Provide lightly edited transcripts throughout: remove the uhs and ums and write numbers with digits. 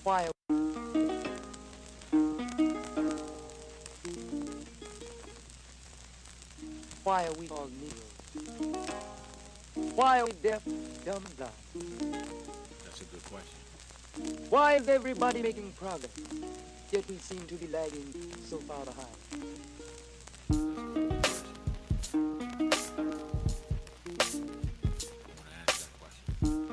Why, why are we all Negroes? Why are we deaf, dumb, and blind? That's a good question. Why is everybody making progress, yet we seem to be lagging so far behind? I want to ask that question.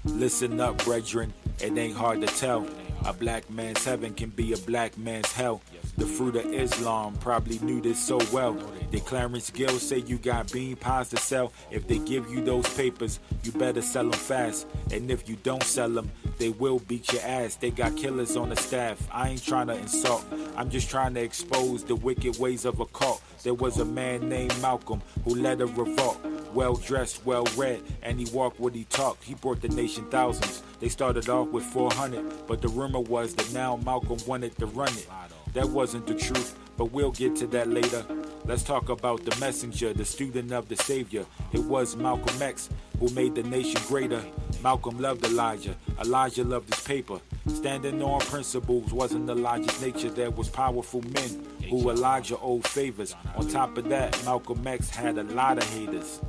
Listen up, brethren, it ain't hard to tell. A black man's heaven can be a black man's hell. The fruit of Islam probably knew this so well. They Clarence Gill say you got bean pies to sell. If they give you those papers, you better sell them fast. And if you don't sell them, they will beat your ass. They got killers on the staff. I ain't trying to insult. I'm just trying to expose the wicked ways of a cult. There was a man named Malcolm who led a revolt. Well dressed, well read, and he walked what he talked. He brought the nation thousands. They started off with 400, but the rumor was that now Malcolm wanted to run it. That wasn't the truth, but we'll get to that later. Let's talk about the messenger, the student of the savior. It was Malcolm X who made the nation greater. Malcolm loved Elijah. Elijah loved his paper. Standing on principles wasn't Elijah's nature. There was powerful men who Elijah owed favors. On top of that, Malcolm X had a lot of haters.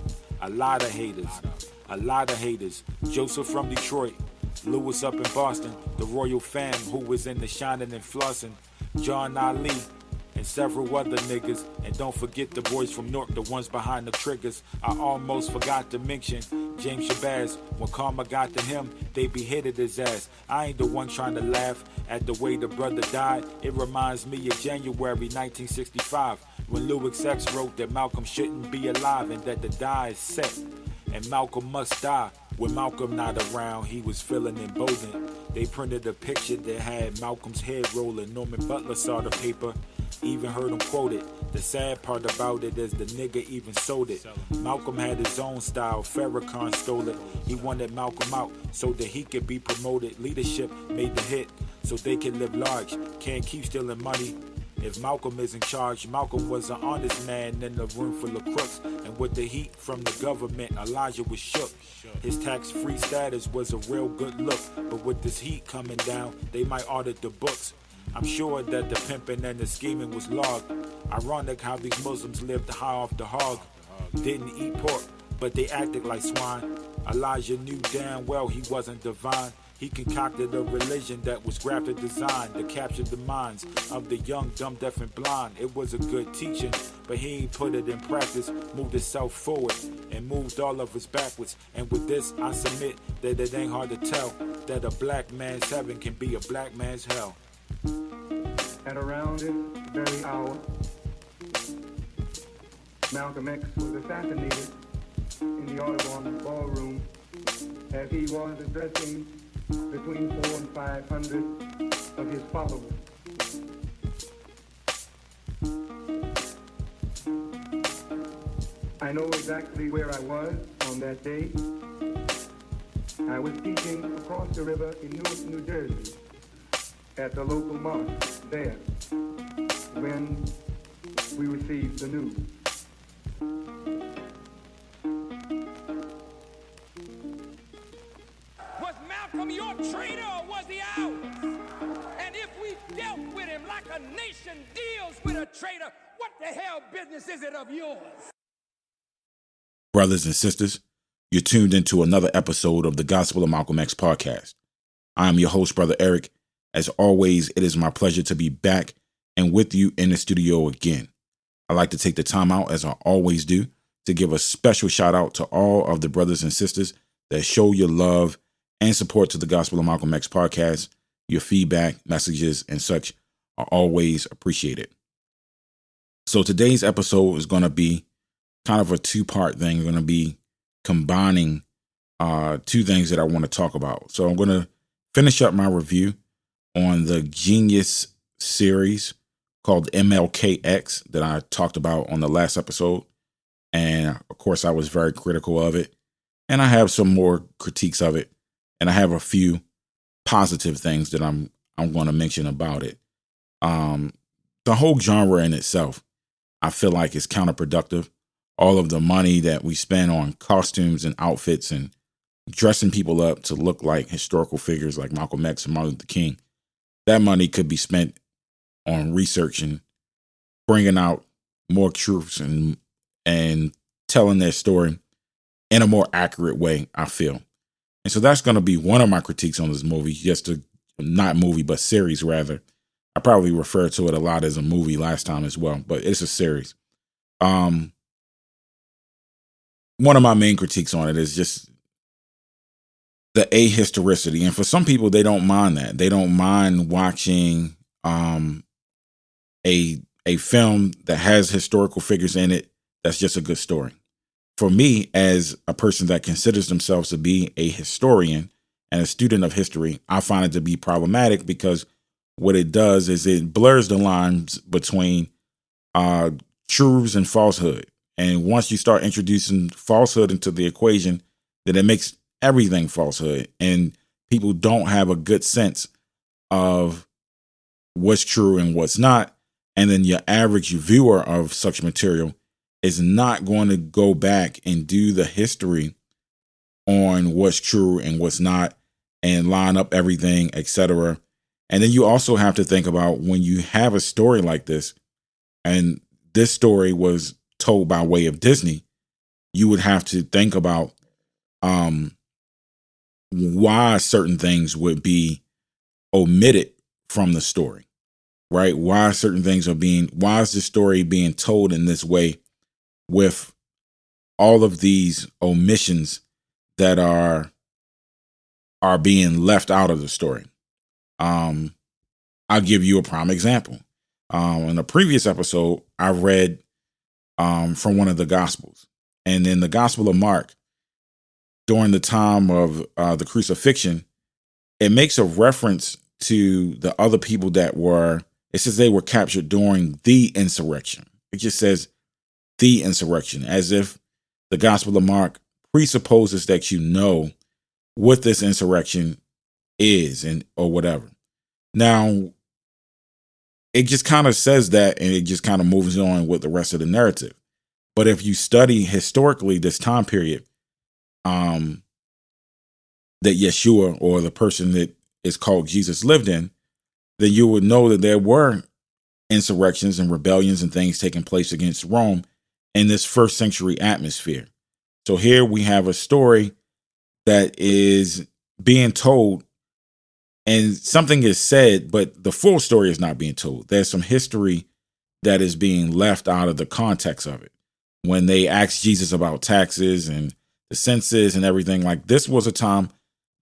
A lot of haters. A lot of haters. Joseph from Detroit. Lewis up in Boston. The royal fam who was in the shining and flossing. John Ali and several other niggas. And don't forget the boys from Newark, the ones behind the triggers. I almost forgot to mention James Shabazz. When karma got to him, they beheaded his ass. I ain't the one trying to laugh at the way the brother died. It reminds me of January 1965 when Louis X wrote that Malcolm shouldn't be alive and that the die is set and Malcolm must die. When Malcolm not around, he was feeling emboldened. They printed a picture that had Malcolm's head rolling. Norman Butler saw the paper, even heard him quote it. The sad part about it is the nigga even sold it. Malcolm had his own style, Farrakhan stole it. He wanted Malcolm out so that he could be promoted. Leadership made the hit so they could live large. Can't keep stealing money if Malcolm is in charge. Malcolm was an honest man in a room full of crooks. And with the heat from the government, Elijah was shook. His tax-free status was a real good look. But with this heat coming down, they might audit the books. I'm sure that the pimping and the scheming was logged. Ironic how these Muslims lived high off the hog. Didn't eat pork, but they acted like swine. Elijah knew damn well he wasn't divine. He concocted a religion that was graphic designed to capture the minds of the young, dumb, deaf, and blind. It was a good teaching, but he ain't put it in practice. Moved himself forward and moved all of us backwards. And with this, I submit that it ain't hard to tell that a black man's heaven can be a black man's hell. At around this very hour, Malcolm X was assassinated in the Audubon Ballroom as he was addressing between 400 and 500 of his followers. I know exactly where I was on that day. I was teaching across the river in Newark, New Jersey, at the local mosque there, when we received the news. Was Malcolm your traitor or was he ours? And if we dealt with him like a nation deals with a traitor, what the hell business is it of yours? Brothers and sisters, you're tuned into another episode of the Gospel of Malcolm X podcast. I am your host, Brother Eric. As always, it is my pleasure to be back and with you in the studio again. I'd like to take the time out, as I always do, to give a special shout out to all of the brothers and sisters that show your love and support to the Gospel of Malcolm X podcast. Your feedback, messages, and such are always appreciated. So today's episode is going to be kind of a two-part thing. We're going to be combining two things that I want to talk about. So I'm going to finish up my review on the Genius series called MLKX that I talked about on the last episode. And of course, I was very critical of it. And I have some more critiques of it and I have a few positive things that I'm going to mention about it. The whole genre in itself, I feel like, is counterproductive. All of the money that we spend on costumes and outfits and dressing people up to look like historical figures like Malcolm X and Martin Luther King, that money could be spent on research and bringing out more truths and telling their story in a more accurate way, I feel. And so that's going to be one of my critiques on this movie, not movie, but series rather. I probably referred to it a lot as a movie last time as well, but it's a series. One of my main critiques on it is just the ahistoricity. And for some people, they don't mind that. They don't mind watching a film that has historical figures in it that's just a good story. For me, as a person that considers themselves to be a historian and a student of history, I find it to be problematic because what it does is it blurs the lines between truths and falsehood. And once you start introducing falsehood into the equation, then it makes everything falsehood. And people don't have a good sense of what's true and what's not. And then your average viewer of such material is not going to go back and do the history on what's true and what's not and line up everything, etc. And then you also have to think about when you have a story like this, and this story was told by way of Disney, you would have to think about why certain things would be omitted from the story, right? Why is the story being told in this way with all of these omissions that are being left out of the story? I'll give you a prime example. In a previous episode, I read from one of the Gospels. And in the Gospel of Mark, during the time of the crucifixion, it makes a reference to the other people it says they were captured during the insurrection. It just says the insurrection, as if the Gospel of Mark presupposes that you know what this insurrection is or whatever. Now, it just kind of says that, and it just kind of moves on with the rest of the narrative. But if you study historically this time period, that Yeshua, or the person that is called Jesus, lived in, then you would know that there were insurrections and rebellions and things taking place against Rome in this first century atmosphere. So here we have a story that is being told, and something is said, but the full story is not being told. There's some history that is being left out of the context of it. When they asked Jesus about taxes and the census and everything, like, this was a time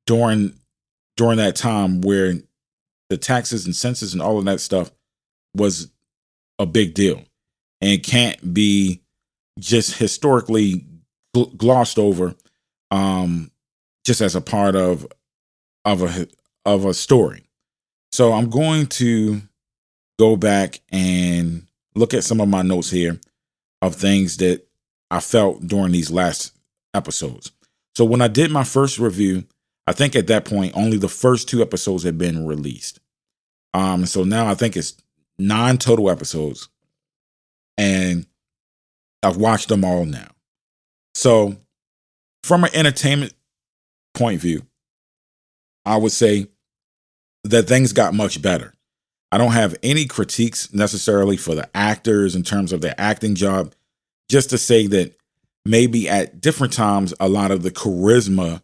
during that time where the taxes and census and all of that stuff was a big deal and can't be just historically glossed over just as a part of a story. So I'm going to go back and look at some of my notes here of things that I felt during these last episodes. So when I did my first review, I think at that point only the first 2 episodes had been released. So now I think it's 9 total episodes, and I've watched them all now. So from an entertainment point of view, I would say that things got much better. I don't have any critiques necessarily for the actors in terms of their acting job, just to say that maybe at different times, a lot of the charisma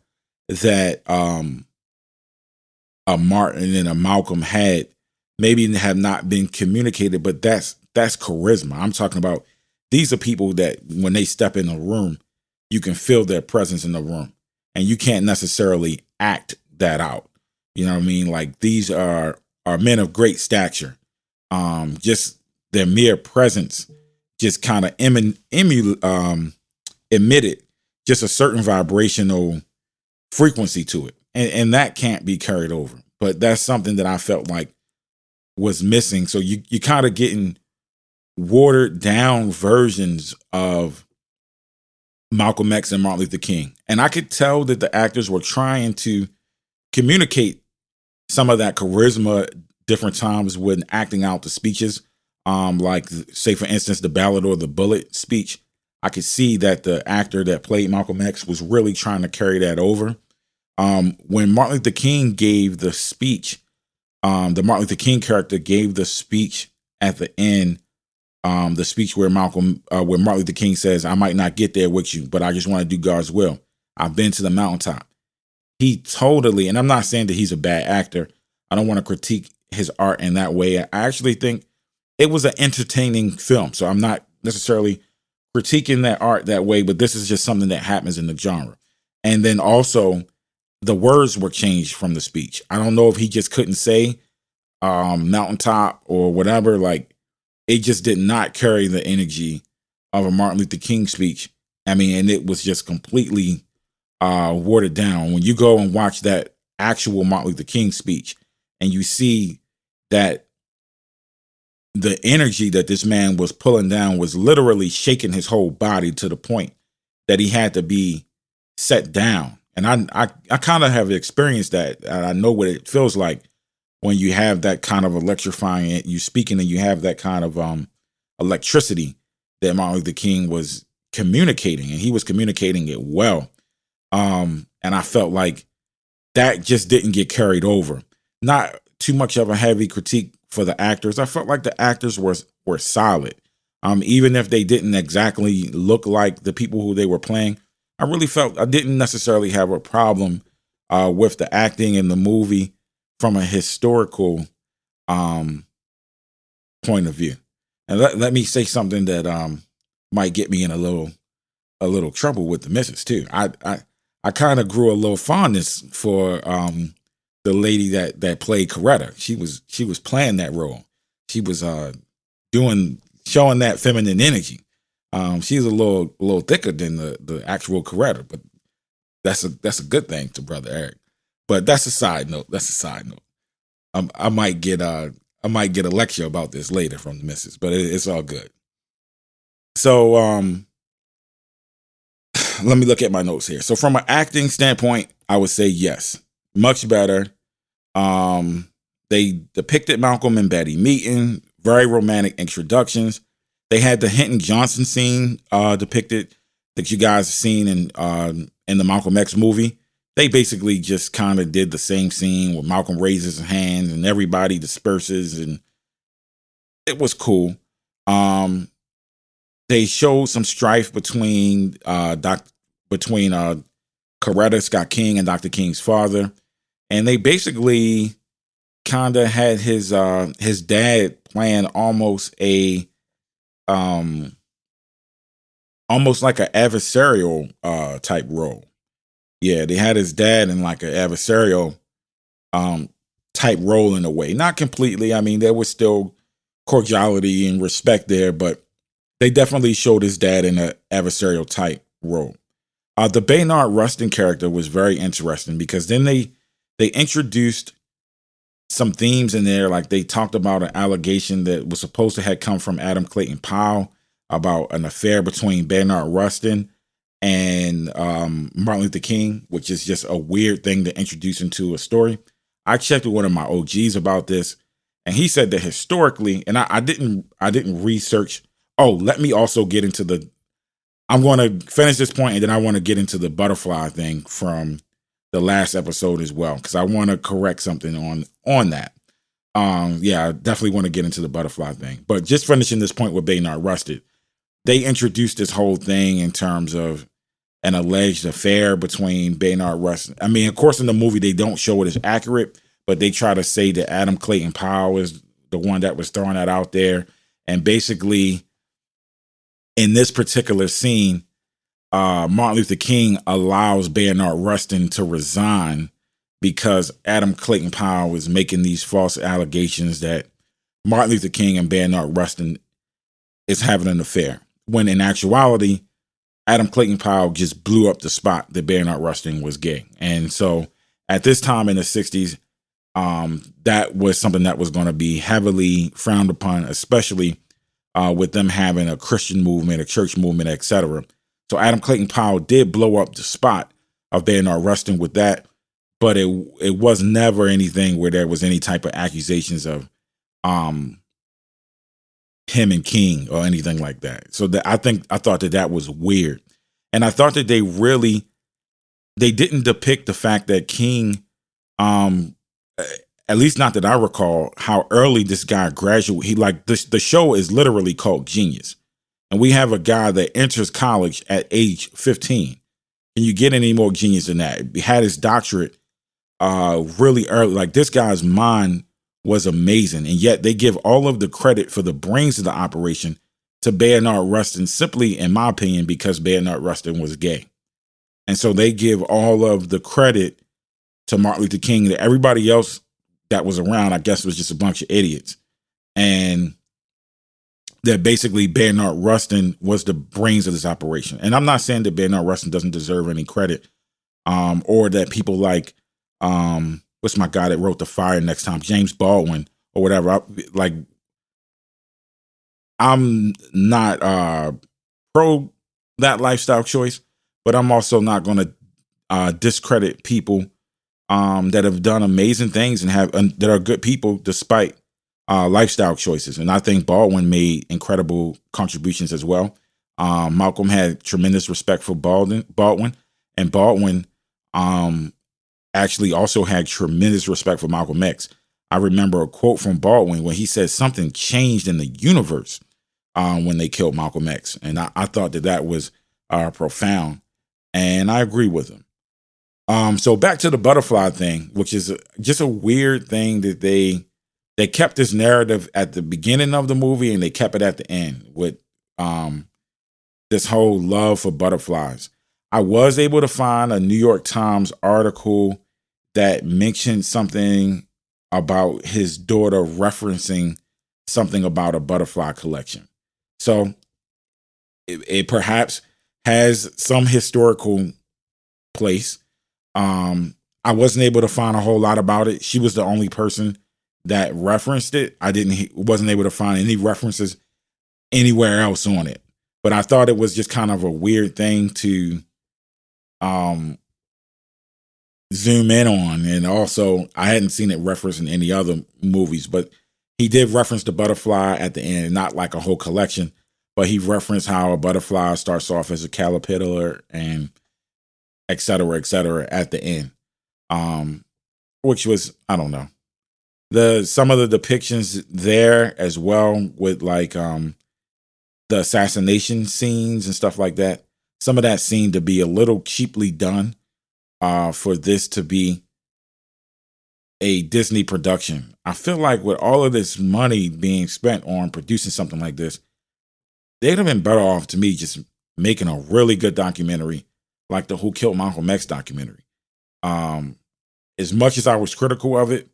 that a Martin and a Malcolm had maybe have not been communicated, but that's charisma. I'm talking about, these are people that when they step in a room, you can feel their presence in the room, and you can't necessarily act that out. You know what I mean? Like, these are men of great stature. Just their mere presence just kind of emitted just a certain vibrational frequency to it. And that can't be carried over. But that's something that I felt like was missing. So you kind of getting watered down versions of Malcolm X and Martin Luther King. And I could tell that the actors were trying to communicate some of that charisma different times when acting out the speeches. Like say for instance, the Ballad or the Bullet speech. I could see that the actor that played Malcolm X was really trying to carry that over. When Martin Luther King gave the speech, the Martin Luther King character gave the speech at the end, the speech where Martin Luther King says, "I might not get there with you, but I just want to do God's will. I've been to the mountaintop." He totally, and I'm not saying that he's a bad actor. I don't want to critique his art in that way. I actually think it was an entertaining film. So I'm not necessarily critiquing that art that way, but this is just something that happens in the genre. And then also the words were changed from the speech. I don't know if he just couldn't say mountaintop or whatever. Like, it just did not carry the energy of a Martin Luther King speech. I mean, and it was just completely watered down. When you go and watch that actual Martin Luther King speech and you see that the energy that this man was pulling down was literally shaking his whole body to the point that he had to be set down. And I kind of have experienced that. I know what it feels like when you have that kind of electrifying, you speaking and you have that kind of electricity that Martin Luther King was communicating, and he was communicating it well. And I felt like that just didn't get carried over. Not too much of a heavy critique for the actors. I felt like the actors were solid. Even if they didn't exactly look like the people who they were playing, I really felt I didn't necessarily have a problem with the acting in the movie from a historical point of view. And let me say something that might get me in a little trouble with the missus too. I kind of grew a little fondness for the lady that played Coretta. She was playing that role. She was showing that feminine energy. She's a little thicker than the actual Coretta, but that's a good thing to Brother Eric. But that's a side note. I might get a lecture about this later from the missus, but it's all good. So let me look at my notes here. So from an acting standpoint, I would say yes, much better. They depicted Malcolm and Betty meeting, very romantic introductions. They had the Hinton Johnson scene depicted that you guys have seen in the Malcolm X movie. They basically just kind of did the same scene where Malcolm raises his hand and everybody disperses, and it was cool. They showed some strife between Coretta Scott King and Dr. King's father, and they basically kind of had his dad playing almost like an adversarial type role. Yeah, they had his dad in like an adversarial type role in a way. Not completely. I mean, there was still cordiality and respect there, but they definitely showed his dad in an adversarial type role. The Baynard Rustin character was very interesting because then they introduced some themes in there. Like they talked about an allegation that was supposed to have come from Adam Clayton Powell about an affair between Baynard Rustin and Martin Luther King, which is just a weird thing to introduce into a story. I checked with one of my OGs about this, and he said that historically, and I didn't research. Oh, let me also get into I'm going to finish this point, and then I want to get into the butterfly thing from the last episode as well, because I want to correct something on that. Yeah, I definitely want to get into the butterfly thing. But just finishing this point with Baynard Rustin, they introduced this whole thing in terms of an alleged affair between Baynard Rustin. I mean, of course, in the movie, they don't show it as accurate, but they try to say that Adam Clayton Powell is the one that was throwing that out there. And basically, in this particular scene, Martin Luther King allows Baynard Rustin to resign because Adam Clayton Powell is making these false allegations that Martin Luther King and Baynard Rustin is having an affair, when in actuality, Adam Clayton Powell just blew up the spot that Baynard Rustin was gay. And so at this time in the 60s, that was something that was going to be heavily frowned upon, especially with them having a Christian movement, a church movement, etc. So Adam Clayton Powell did blow up the spot of Baynard Rustin with that. but it was never anything where there was any type of accusations of him and King or anything like that. So I thought that was weird. And I thought that they didn't depict the fact that King, at least not that I recall, how early this guy graduated. The show is literally called Genius. And we have a guy that enters college at age 15. Can you get any more genius than that? He had his doctorate really early. Like, this guy's mind was amazing. And yet they give all of the credit for the brains of the operation to Bernard Rustin, simply, in my opinion, because Bernard Rustin was gay. And so they give all of the credit to Martin Luther King. That everybody else that was around, I guess, was just a bunch of idiots. And that basically Bernard Rustin was the brains of this operation. And I'm not saying that Bernard Rustin doesn't deserve any credit, or that people like, what's my guy that wrote The Fire Next Time, James Baldwin or whatever. I'm not pro that lifestyle choice, but I'm also not going to discredit people that have done amazing things and that are good people despite lifestyle choices. And I think Baldwin made incredible contributions as well. Malcolm had tremendous respect for Baldwin, and Baldwin actually also had tremendous respect for Malcolm X. I remember a quote from Baldwin when he said something changed in the universe when they killed Malcolm X. And I thought that was profound, and I agree with him. So back to the butterfly thing, which is just a weird thing that they kept this narrative at the beginning of the movie and they kept it at the end with this whole love for butterflies. I was able to find a New York Times article that mentioned something about his daughter referencing something about a butterfly collection. So it perhaps has some historical place. I wasn't able to find a whole lot about it. She was the only person that referenced it. I wasn't able to find any references anywhere else on it. But I thought it was just kind of a weird thing to zoom in on. And also, I hadn't seen it referenced in any other movies, but he did reference the butterfly at the end, not like a whole collection, but he referenced how a butterfly starts off as a caterpillar and et cetera, at the end. Which was, I don't know. Some of the depictions there as well with like the assassination scenes and stuff like that. Some of that seemed to be a little cheaply done for this to be a Disney production. I feel like with all of this money being spent on producing something like this, they'd have been better off, to me, just making a really good documentary like the Who Killed Malcolm X documentary. As much as I was critical of it,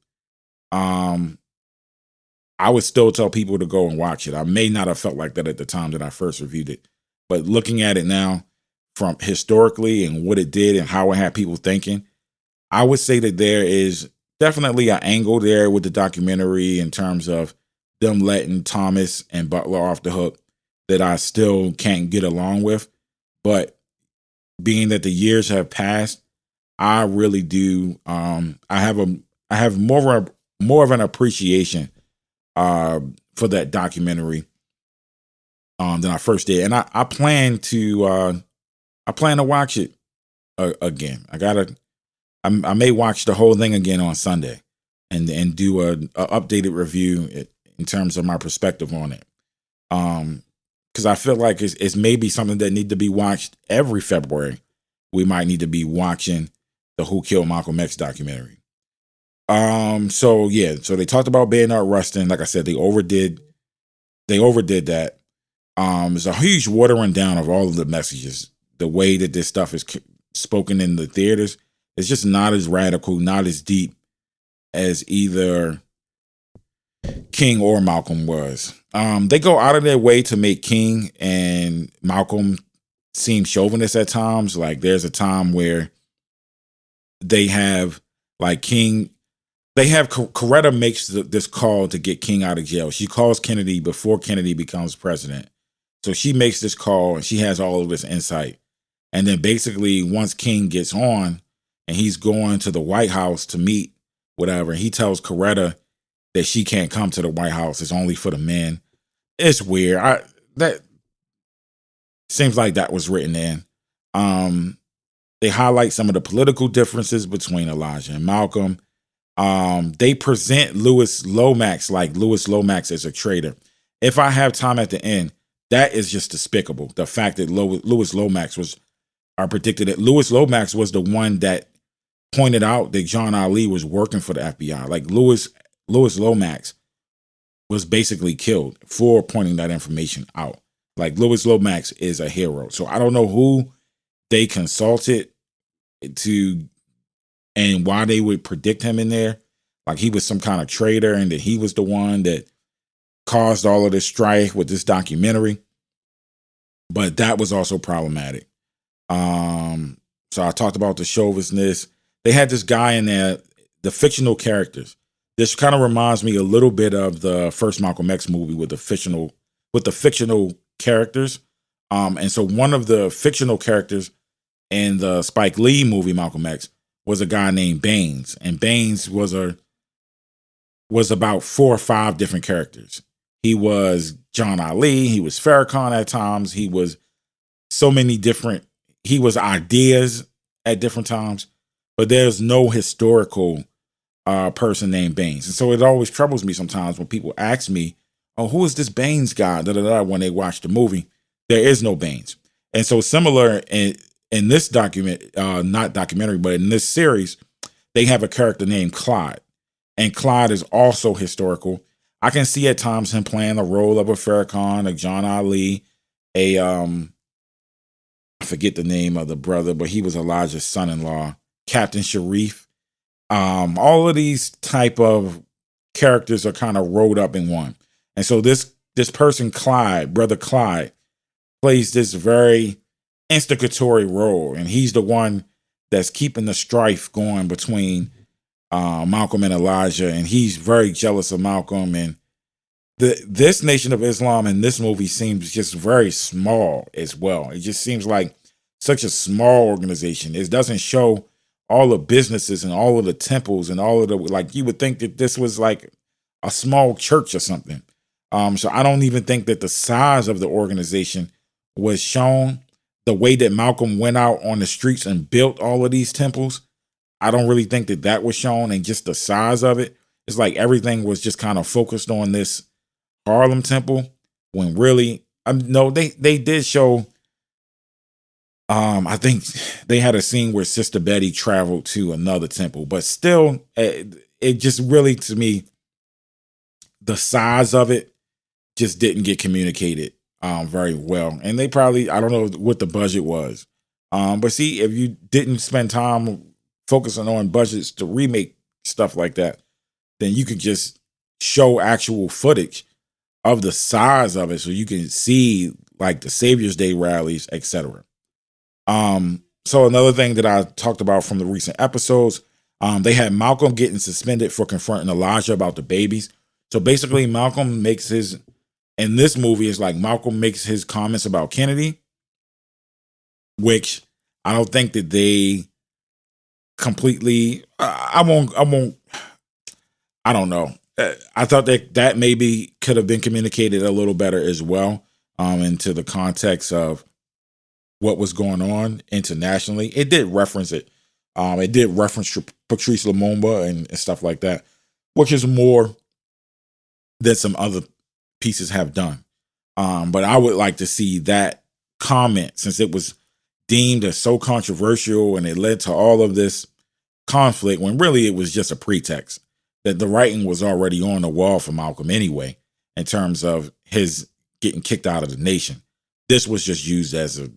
I would still tell people to go and watch it. I may not have felt like that at the time that I first reviewed it, but looking at it now from historically and what it did and how it had people thinking, I would say that there is definitely an angle there with the documentary in terms of them letting Thomas and Butler off the hook that I still can't get along with. But being that the years have passed, I really do. I have more of an appreciation for that documentary than I first did, and I plan to watch it again. I may watch the whole thing again on Sunday, and do a updated review in terms of my perspective on it. Because I feel like it's maybe something that need to be watched every February. We might need to be watching the Who Killed Malcolm X documentary. So they talked about Bernard Rustin. Like I said, they overdid that. There's a huge watering down of all of the messages. The way that this stuff is spoken in the theaters is just not as radical, not as deep as either King or Malcolm was. They go out of their way to make King and Malcolm seem chauvinist at times. Like there's a time where they have like King. They have Coretta makes this call to get King out of jail. She calls Kennedy before Kennedy becomes president. So she makes this call and she has all of this insight. And then basically once King gets on, and he's going to the White House to meet whatever. He tells Coretta that she can't come to the White House. It's only for the men. It's weird. That seems like that was written in. They highlight some of the political differences between Elijah and Malcolm. They present Louis Lomax like Louis Lomax is a traitor. If I have time at the end, that is just despicable. The fact that Louis Lomax predicted that Louis Lomax was the one that pointed out that John Ali was working for the FBI. Like Louis Lomax was basically killed for pointing that information out. Like Louis Lomax is a hero. So I don't know who they consulted to and why they would predict him in there. Like he was some kind of traitor and that he was the one that caused all of this strife with this documentary. But that was also problematic. So I talked about the chauvinism. They had this guy in there, the fictional characters. This kind of reminds me a little bit of the first Malcolm X movie with the fictional characters. And so one of the fictional characters in the Spike Lee movie Malcolm X was a guy named Baines, and Baines was about 4 or 5 different characters. He was John Ali. He was Farrakhan at times. He was so many different. He was ideas at different times, but there's no historical person named Baines. And so it always troubles me sometimes when people ask me, oh, who is this Baines guy? When they watch the movie, there is no Baines. And so similar in this not documentary, but in this series, they have a character named Clyde. And Clyde is also historical. I can see at times him playing the role of a Farrakhan, a John Ali, I forget the name of the brother, but he was Elijah's son-in-law, Captain Sharif. All of these type of characters are kind of rolled up in one. And so this person, Clyde, brother Clyde, plays this very instigatory role. And he's the one that's keeping the strife going between Malcolm and Elijah. And he's very jealous of Malcolm. And this Nation of Islam in this movie seems just very small as well. It just seems like such a small organization. It doesn't show all the businesses and all of the temples and all of the, like, you would think that this was like a small church or something. So I don't even think that the size of the organization was shown. The way that Malcolm went out on the streets and built all of these temples, I don't really think that was shown. And just the size of it, it's like everything was just kind of focused on this Harlem temple, when really, no, they did show, I think they had a scene where Sister Betty traveled to another temple, but still, it just really, to me, the size of it just didn't get communicated very well. And they probably, I don't know what the budget was. But see, if you didn't spend time focusing on budgets to remake stuff like that, then you could just show actual footage of the size of it so you can see like the Savior's Day rallies, etc. So another thing that I talked about from the recent episodes, they had Malcolm getting suspended for confronting Elijah about the babies. So basically Malcolm makes in this movie, it's like Malcolm makes his comments about Kennedy, which I don't think that they completely, I don't know. I thought that maybe could have been communicated a little better as well, into the context of what was going on internationally. It did reference it. It did reference Patrice Lumumba and stuff like that, which is more than some other pieces have done. But I would like to see that comment, since it was deemed as so controversial and it led to all of this conflict, when really it was just a pretext, that the writing was already on the wall for Malcolm anyway, in terms of his getting kicked out of the nation. This was just used as a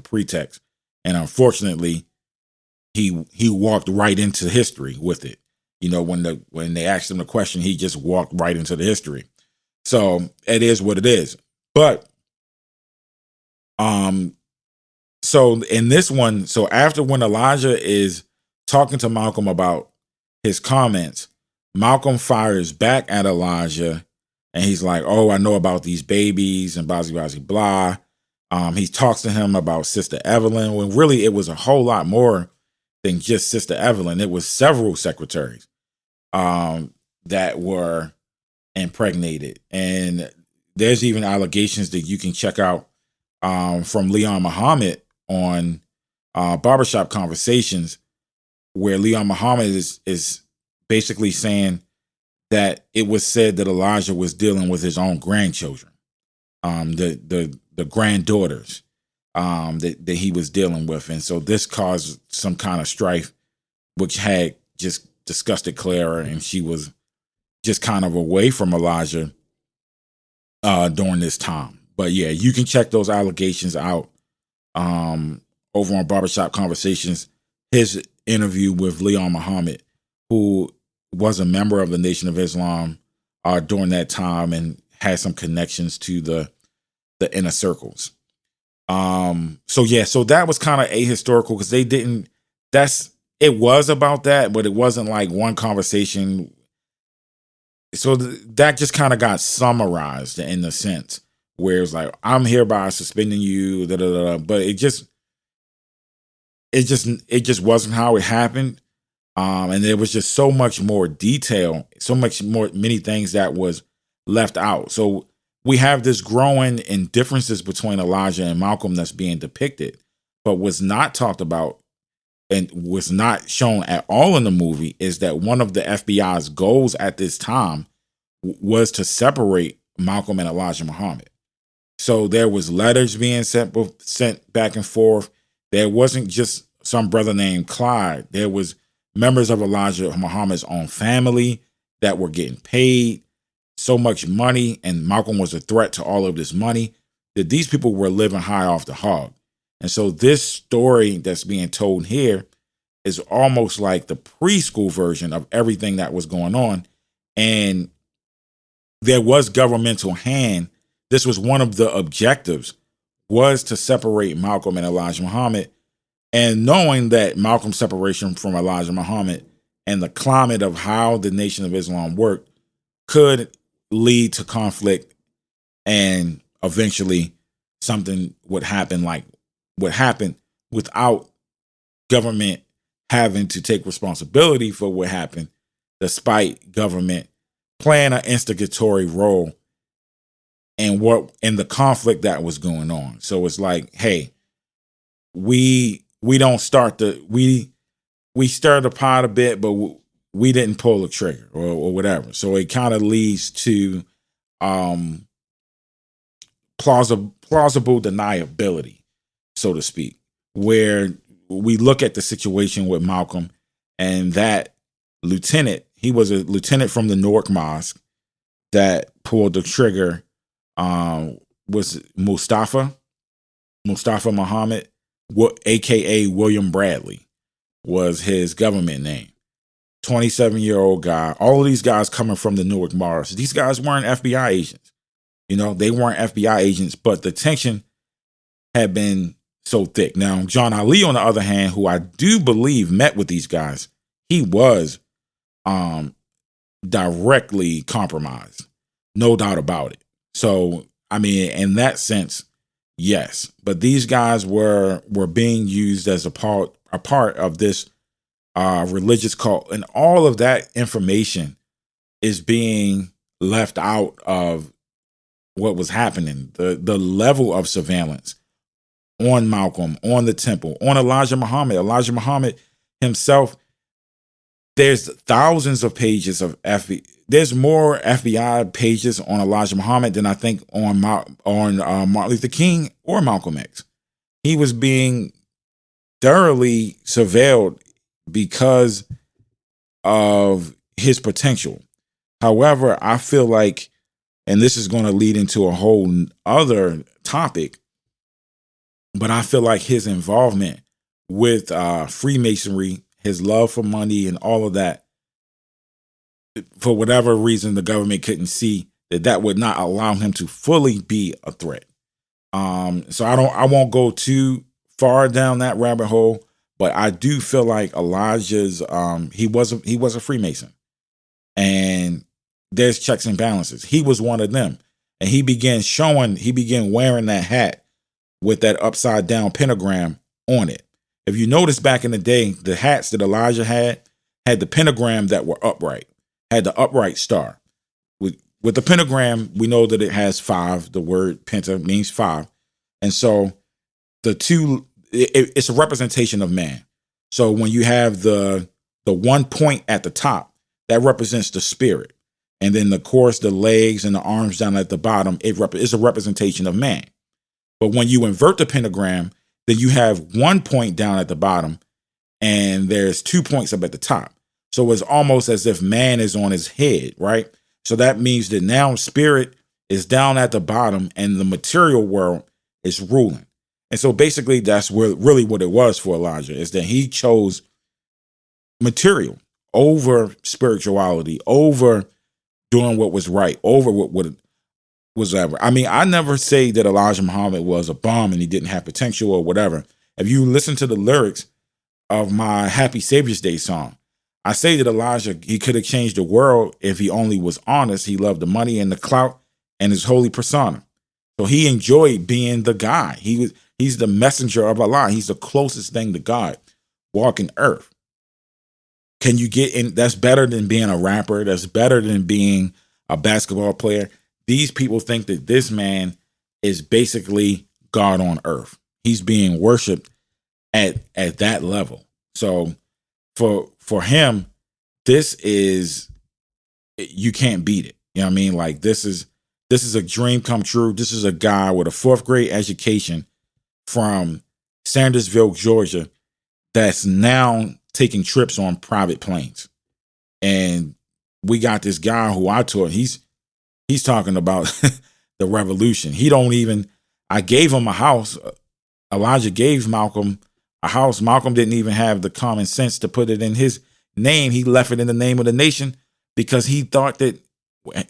pretext. And unfortunately, he walked right into history with it. You know, when they asked him the question, he just walked right into the history. So it is what it is. But so in this one, so after when Elijah is talking to Malcolm about his comments, Malcolm fires back at Elijah and he's like, oh, I know about these babies and blah, blah, blah, blah. He talks to him about Sister Evelyn, when really it was a whole lot more than just Sister Evelyn. It was several secretaries that were impregnated. And there's even allegations that you can check out from Leon Muhammad on Barbershop Conversations, where Leon Muhammad is basically saying that it was said that Elijah was dealing with his own grandchildren, the granddaughters that he was dealing with. And so this caused some kind of strife, which had just disgusted Clara, and she was just kind of away from Elijah during this time. But yeah, you can check those allegations out over on Barbershop Conversations. His interview with Leon Muhammad, who was a member of the Nation of Islam during that time and had some connections to the inner circles. So that was kind of ahistorical because it was about that, but it wasn't like one conversation. So that just kind of got summarized in the sense where it's like, I'm hereby suspending you, but it just wasn't how it happened. And there was just so much more detail, many things that was left out. So we have this growing in differences between Elijah and Malcolm that's being depicted, but was not talked about and was not shown at all in the movie is that one of the FBI's goals at this time was to separate Malcolm and Elijah Muhammad. So there was letters being sent back and forth. There wasn't just some brother named Clyde. There was members of Elijah Muhammad's own family that were getting paid so much money, and Malcolm was a threat to all of this money, that these people were living high off the hog. And so this story that's being told here is almost like the preschool version of everything that was going on. And there was governmental hand. This was one of the objectives, was to separate Malcolm and Elijah Muhammad. And knowing that Malcolm's separation from Elijah Muhammad and the climate of how the Nation of Islam worked could lead to conflict, and eventually something would happen like what happened, without government having to take responsibility for what happened, despite government playing an instigatory role in the conflict that was going on. So it's like, hey, we don't start we stirred the pot a bit, but we didn't pull the trigger or whatever. So it kind of leads to plausible deniability, so to speak, where we look at the situation with Malcolm and that lieutenant. He was a lieutenant from the Newark Mosque that pulled the trigger. Was Mustafa Muhammad, aka William Bradley, was his government name. 27-year-old guy. All of these guys coming from the Newark Mosque. These guys weren't FBI agents. They weren't FBI agents, but the tension had been so thick. Now, John Ali, on the other hand, who I do believe met with these guys, he was directly compromised. No doubt about it. So, I mean, in that sense, yes. But these guys were being used as a part of this religious cult, and all of that information is being left out of what was happening. The level of surveillance on Malcolm, on the temple, on Elijah Muhammad himself. There's thousands of pages of there's more FBI pages on Elijah Muhammad than I think on Martin Luther King or Malcolm X. He was being thoroughly surveilled because of his potential. However, I feel like, and this is going to lead into a whole other topic, but I feel like his involvement with Freemasonry, his love for money and all of that, for whatever reason, the government couldn't see that would not allow him to fully be a threat. So I won't go too far down that rabbit hole, but I do feel like Elijah's he was a Freemason, and there's checks and balances. He was one of them, and he began wearing that hat with that upside down pentagram on it. If you notice back in the day, the hats that Elijah had the pentagram that were upright, had the upright star. With the pentagram, we know that it has 5. The word penta means 5. And so the two, it's a representation of man. So when you have the 1 point at the top, that represents the spirit. And then of course, the legs and the arms down at the bottom, it's a representation of man. But when you invert the pentagram, then you have 1 point down at the bottom and there's 2 points up at the top. So it's almost as if man is on his head, right? So that means that now spirit is down at the bottom and the material world is ruling. And so basically that's really what it was for Elijah, is that he chose material over spirituality, over doing what was right, over what was ever. I mean, I never say that Elijah Muhammad was a bum and he didn't have potential or whatever. If you listen to the lyrics of my Happy Savior's Day song, I say that Elijah, he could have changed the world if he only was honest. He loved the money and the clout and his holy persona. So he enjoyed being the guy. He's the messenger of Allah. He's the closest thing to God walking earth. Can you get in? That's better than being a rapper. That's better than being a basketball player. These people think that this man is basically God on earth. He's being worshiped at that level. So for him, this is, you can't beat it. You know what I mean? Like this is a dream come true. This is a guy with a 4th grade education from Sandersville, Georgia, that's now taking trips on private planes. And we got this guy who I taught, he's talking about the revolution. I gave him a house. Elijah gave Malcolm a house. Malcolm didn't even have the common sense to put it in his name. He left it in the name of the nation because he thought that,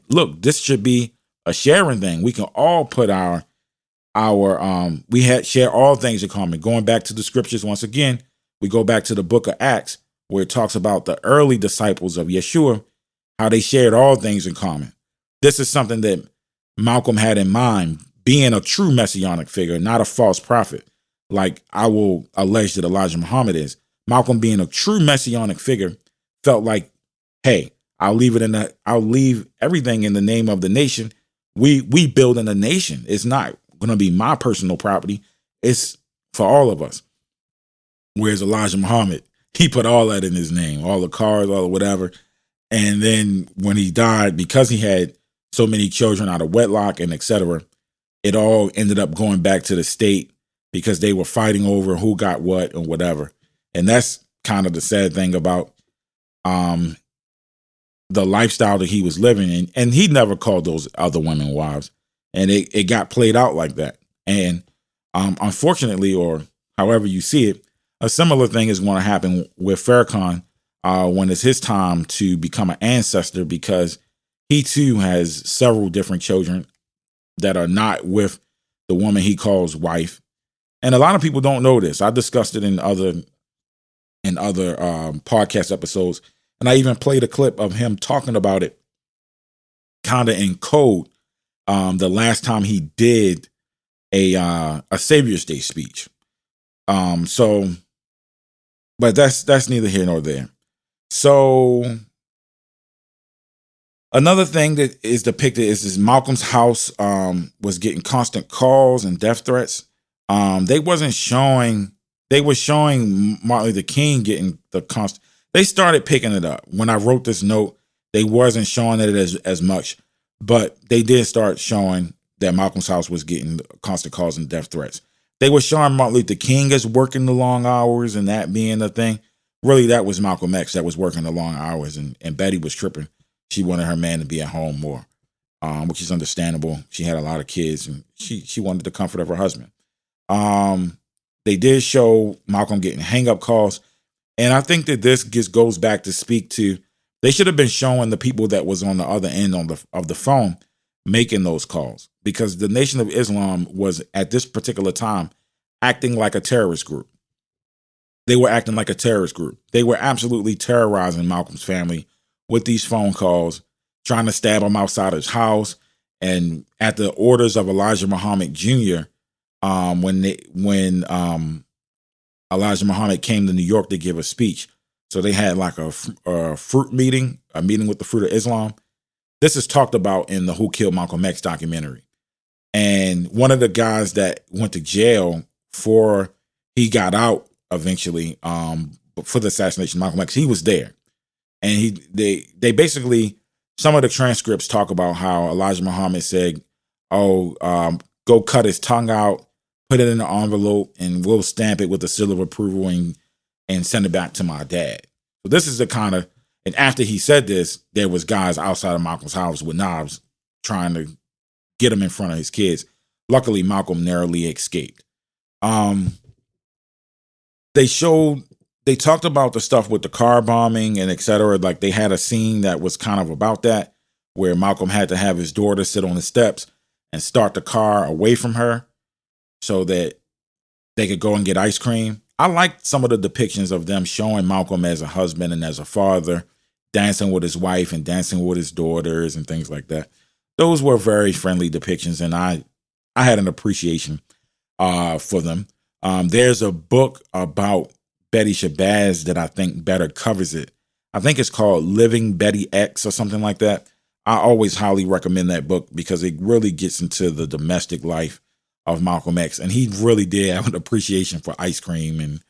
look, this should be a sharing thing. We can all put share all things in common. Going back to the scriptures once again, we go back to the book of Acts where it talks about the early disciples of Yeshua, how they shared all things in common. This is something that Malcolm had in mind, being a true messianic figure, not a false prophet, like I will allege that Elijah Muhammad is. Malcolm, being a true messianic figure, felt like, hey, I'll leave everything in the name of the nation. We building a nation. It's not going to be my personal property. It's for all of us. Whereas Elijah Muhammad, he put all that in his name, all the cars, all the whatever. And then when he died, because he had so many children out of wedlock and etc., it all ended up going back to the state because they were fighting over who got what and whatever. And that's kind of the sad thing about the lifestyle that he was living in. And he never called those other women wives. And it got played out like that. And unfortunately, or however you see it, a similar thing is going to happen with Farrakhan when it's his time to become an ancestor, because he too has several different children that are not with the woman he calls wife. And a lot of people don't know this. I discussed it in other podcast episodes. And I even played a clip of him talking about it kind of in code the last time he did a Savior's Day speech. But that's neither here nor there. So another thing that is depicted is Malcolm's house was getting constant calls and death threats. They were showing Martin Luther King getting the constant. They started picking it up. When I wrote this note, they wasn't showing it as much, but they did start showing that Malcolm's house was getting constant calls and death threats. They were showing Martin Luther King as working the long hours and that being the thing. Really, that was Malcolm X that was working the long hours, and Betty was tripping. She wanted her man to be at home more, which is understandable. She had a lot of kids, and she wanted the comfort of her husband. They did show Malcolm getting hang-up calls, and I think that this just goes back to speak to, they should have been showing the people that was on the other end of the phone making those calls, because the Nation of Islam was at this particular time acting like a terrorist group. They were acting like a terrorist group. They were absolutely terrorizing Malcolm's family with these phone calls, trying to stab him outside his house. And at the orders of Elijah Muhammad Jr., when Elijah Muhammad came to New York to give a speech. So they had like a fruit meeting, a meeting with the Fruit of Islam. This is talked about in the Who Killed Malcolm X documentary. And one of the guys that went to jail for, he got out eventually, for the assassination of Malcolm X, he was there. And they basically, some of the transcripts talk about how Elijah Muhammad said, go cut his tongue out, put it in an envelope, and we'll stamp it with the seal of approval and send it back to my dad. So this is the kind of, and after he said this, there was guys outside of Malcolm's house with knives trying to get him in front of his kids. Luckily, Malcolm narrowly escaped. They talked about the stuff with the car bombing and et cetera. Like they had a scene that was kind of about that, where Malcolm had to have his daughter sit on the steps and start the car away from her so that they could go and get ice cream. I liked some of the depictions of them showing Malcolm as a husband and as a father, dancing with his wife and dancing with his daughters and things like that. Those were very friendly depictions, and I had an appreciation for them. There's a book about Betty Shabazz that I think better covers it. I think it's called Living Betty X or something like that. I always highly recommend that book because it really gets into the domestic life of Malcolm X. And he really did have an appreciation for ice cream and,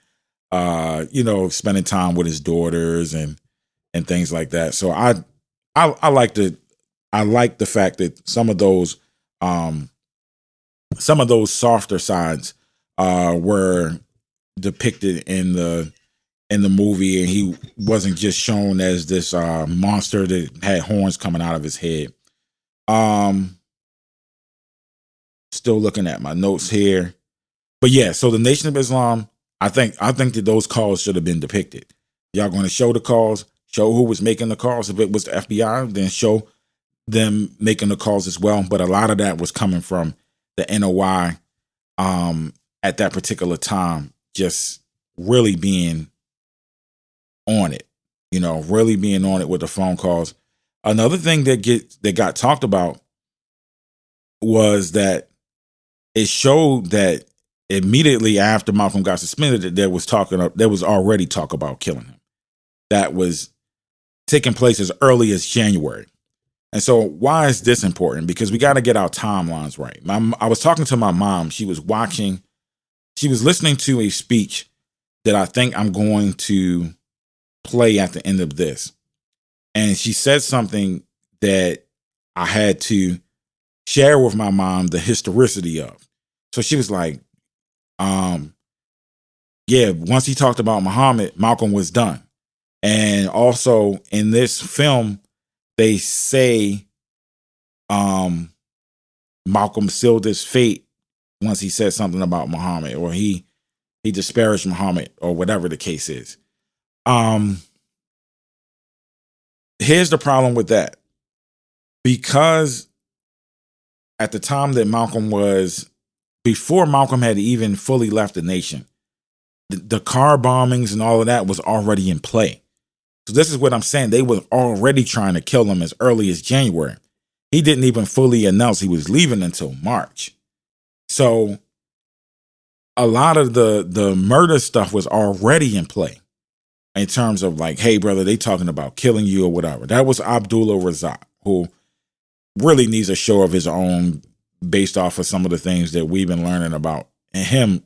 spending time with his daughters and things like that. So I like the fact that some of those softer sides were depicted in the movie, and he wasn't just shown as this monster that had horns coming out of his head. Still looking at my notes here, but yeah. So the Nation of Islam, I think that those calls should have been depicted. Y'all going to show the calls, show who was making the calls. If it was the FBI, then show them making the calls as well. But a lot of that was coming from the NOI at that particular time, just really being on it, really being on it with the phone calls. Another thing that got talked about was that it showed that immediately after Malcolm got suspended, that there was already talk about killing him. That was taking place as early as January. And so why is this important? Because we got to get our timelines right. I was talking to my mom. She was listening to a speech that I think I'm going to play at the end of this. And she said something that I had to share with my mom the historicity of. So she was like, once he talked about Muhammad, Malcolm was done. And also in this film, they say Malcolm sealed his fate once he said something about Muhammad, or he disparaged Muhammad, or whatever the case is. Here's the problem with that. Because at the time that before Malcolm had even fully left the nation, the car bombings and all of that was already in play. So this is what I'm saying. They were already trying to kill him as early as January. He didn't even fully announce he was leaving until March. So a lot of the murder stuff was already in play in terms of like, hey, brother, they talking about killing you or whatever. That was Abdullah Razak, who really needs a show of his own based off of some of the things that we've been learning about him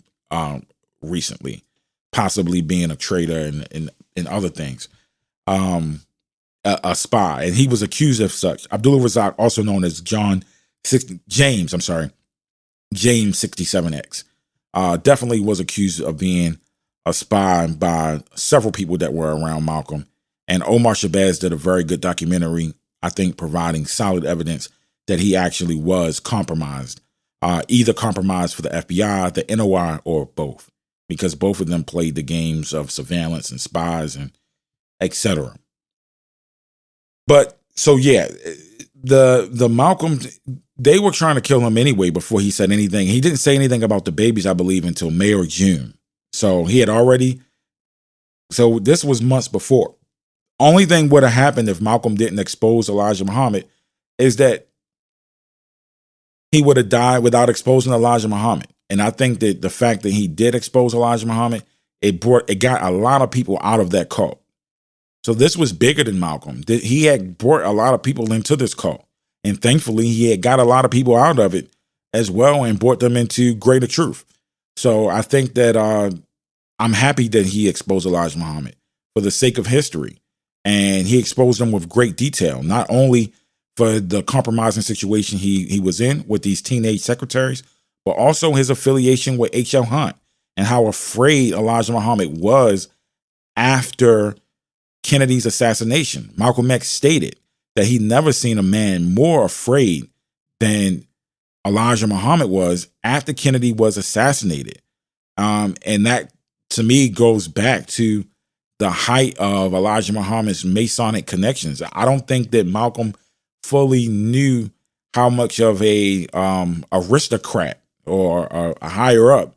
recently, possibly being a traitor and other things. A spy, and he was accused of such. Abdullah Razak, also known as James 67X, definitely was accused of being a spy by several people that were around Malcolm. And Omar Shabazz did a very good documentary, I think, providing solid evidence that he actually was compromised, either compromised for the FBI, the NOI, or both, because both of them played the games of surveillance and spies and etc. But so yeah, the Malcolm, they were trying to kill him anyway before he said anything. He didn't say anything about the babies, I believe, until May or June. So so this was months before. Only thing would have happened if Malcolm didn't expose Elijah Muhammad is that he would have died without exposing Elijah Muhammad. And I think that the fact that he did expose Elijah Muhammad it got a lot of people out of that cult. So this was bigger than Malcolm. He had brought a lot of people into this cult. And thankfully, he had got a lot of people out of it as well and brought them into greater truth. So I think that I'm happy that he exposed Elijah Muhammad for the sake of history. And he exposed them with great detail, not only for the compromising situation he was in with these teenage secretaries, but also his affiliation with H.L. Hunt and how afraid Elijah Muhammad was after Kennedy's assassination. Malcolm X stated that he never seen a man more afraid than Elijah Muhammad was after Kennedy was assassinated. And that, to me, goes back to the height of Elijah Muhammad's Masonic connections. I don't think that Malcolm fully knew how much of a aristocrat or a higher up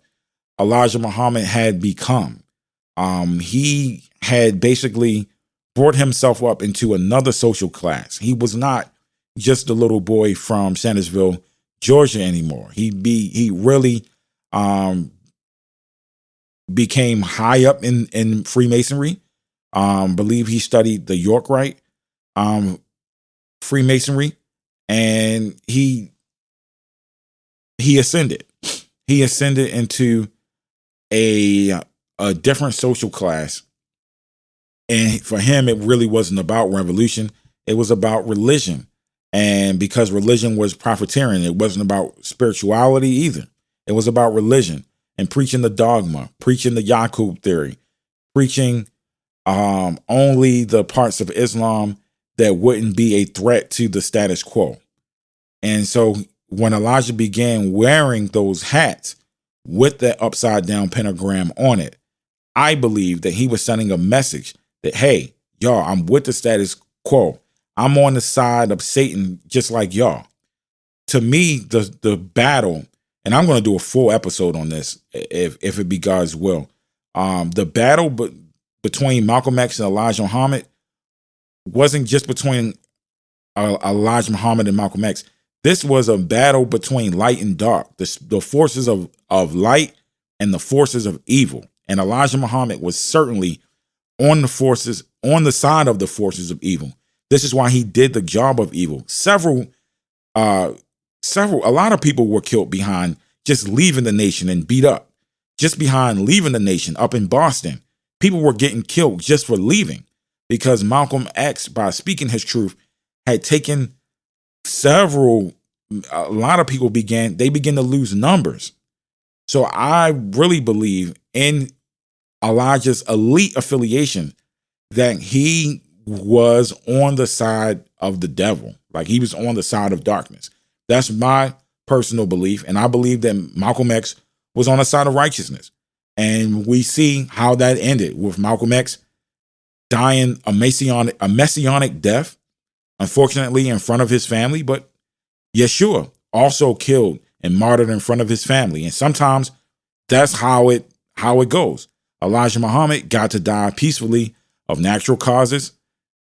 Elijah Muhammad had become. He had basically brought himself up into another social class. He was not just a little boy from Sandersville, Georgia anymore. He really became high up in Freemasonry. Believe he studied the York Rite Freemasonry, and he ascended. He ascended into a different social class. And for him, it really wasn't about revolution. It was about religion. And because religion was profiteering, it wasn't about spirituality either. It was about religion and preaching the dogma, preaching the Yaqub theory, preaching only the parts of Islam that wouldn't be a threat to the status quo. And so when Elijah began wearing those hats with that upside down pentagram on it, I believe that he was sending a message that, hey, y'all, I'm with the status quo. I'm on the side of Satan just like y'all. To me, the battle, and I'm going to do a full episode on this if it be God's will. The battle between Malcolm X and Elijah Muhammad wasn't just between Elijah Muhammad and Malcolm X. This was a battle between light and dark, the forces of light and the forces of evil. And Elijah Muhammad was certainly on the side of the forces of evil. This is why he did the job of evil. A lot of people were killed behind just leaving the nation and beat up. Just behind leaving the nation up in Boston, people were getting killed just for leaving because Malcolm X, by speaking his truth, had taken a lot of people began to lose numbers. So I really believe in Elijah's elite affiliation that he was on the side of the devil, like he was on the side of darkness. That's my personal belief, and I believe that Malcolm X was on the side of righteousness. And we see how that ended with Malcolm X dying a messianic death, unfortunately in front of his family, but Yeshua also killed and martyred in front of his family. And sometimes that's how it goes. Elijah Muhammad got to die peacefully of natural causes,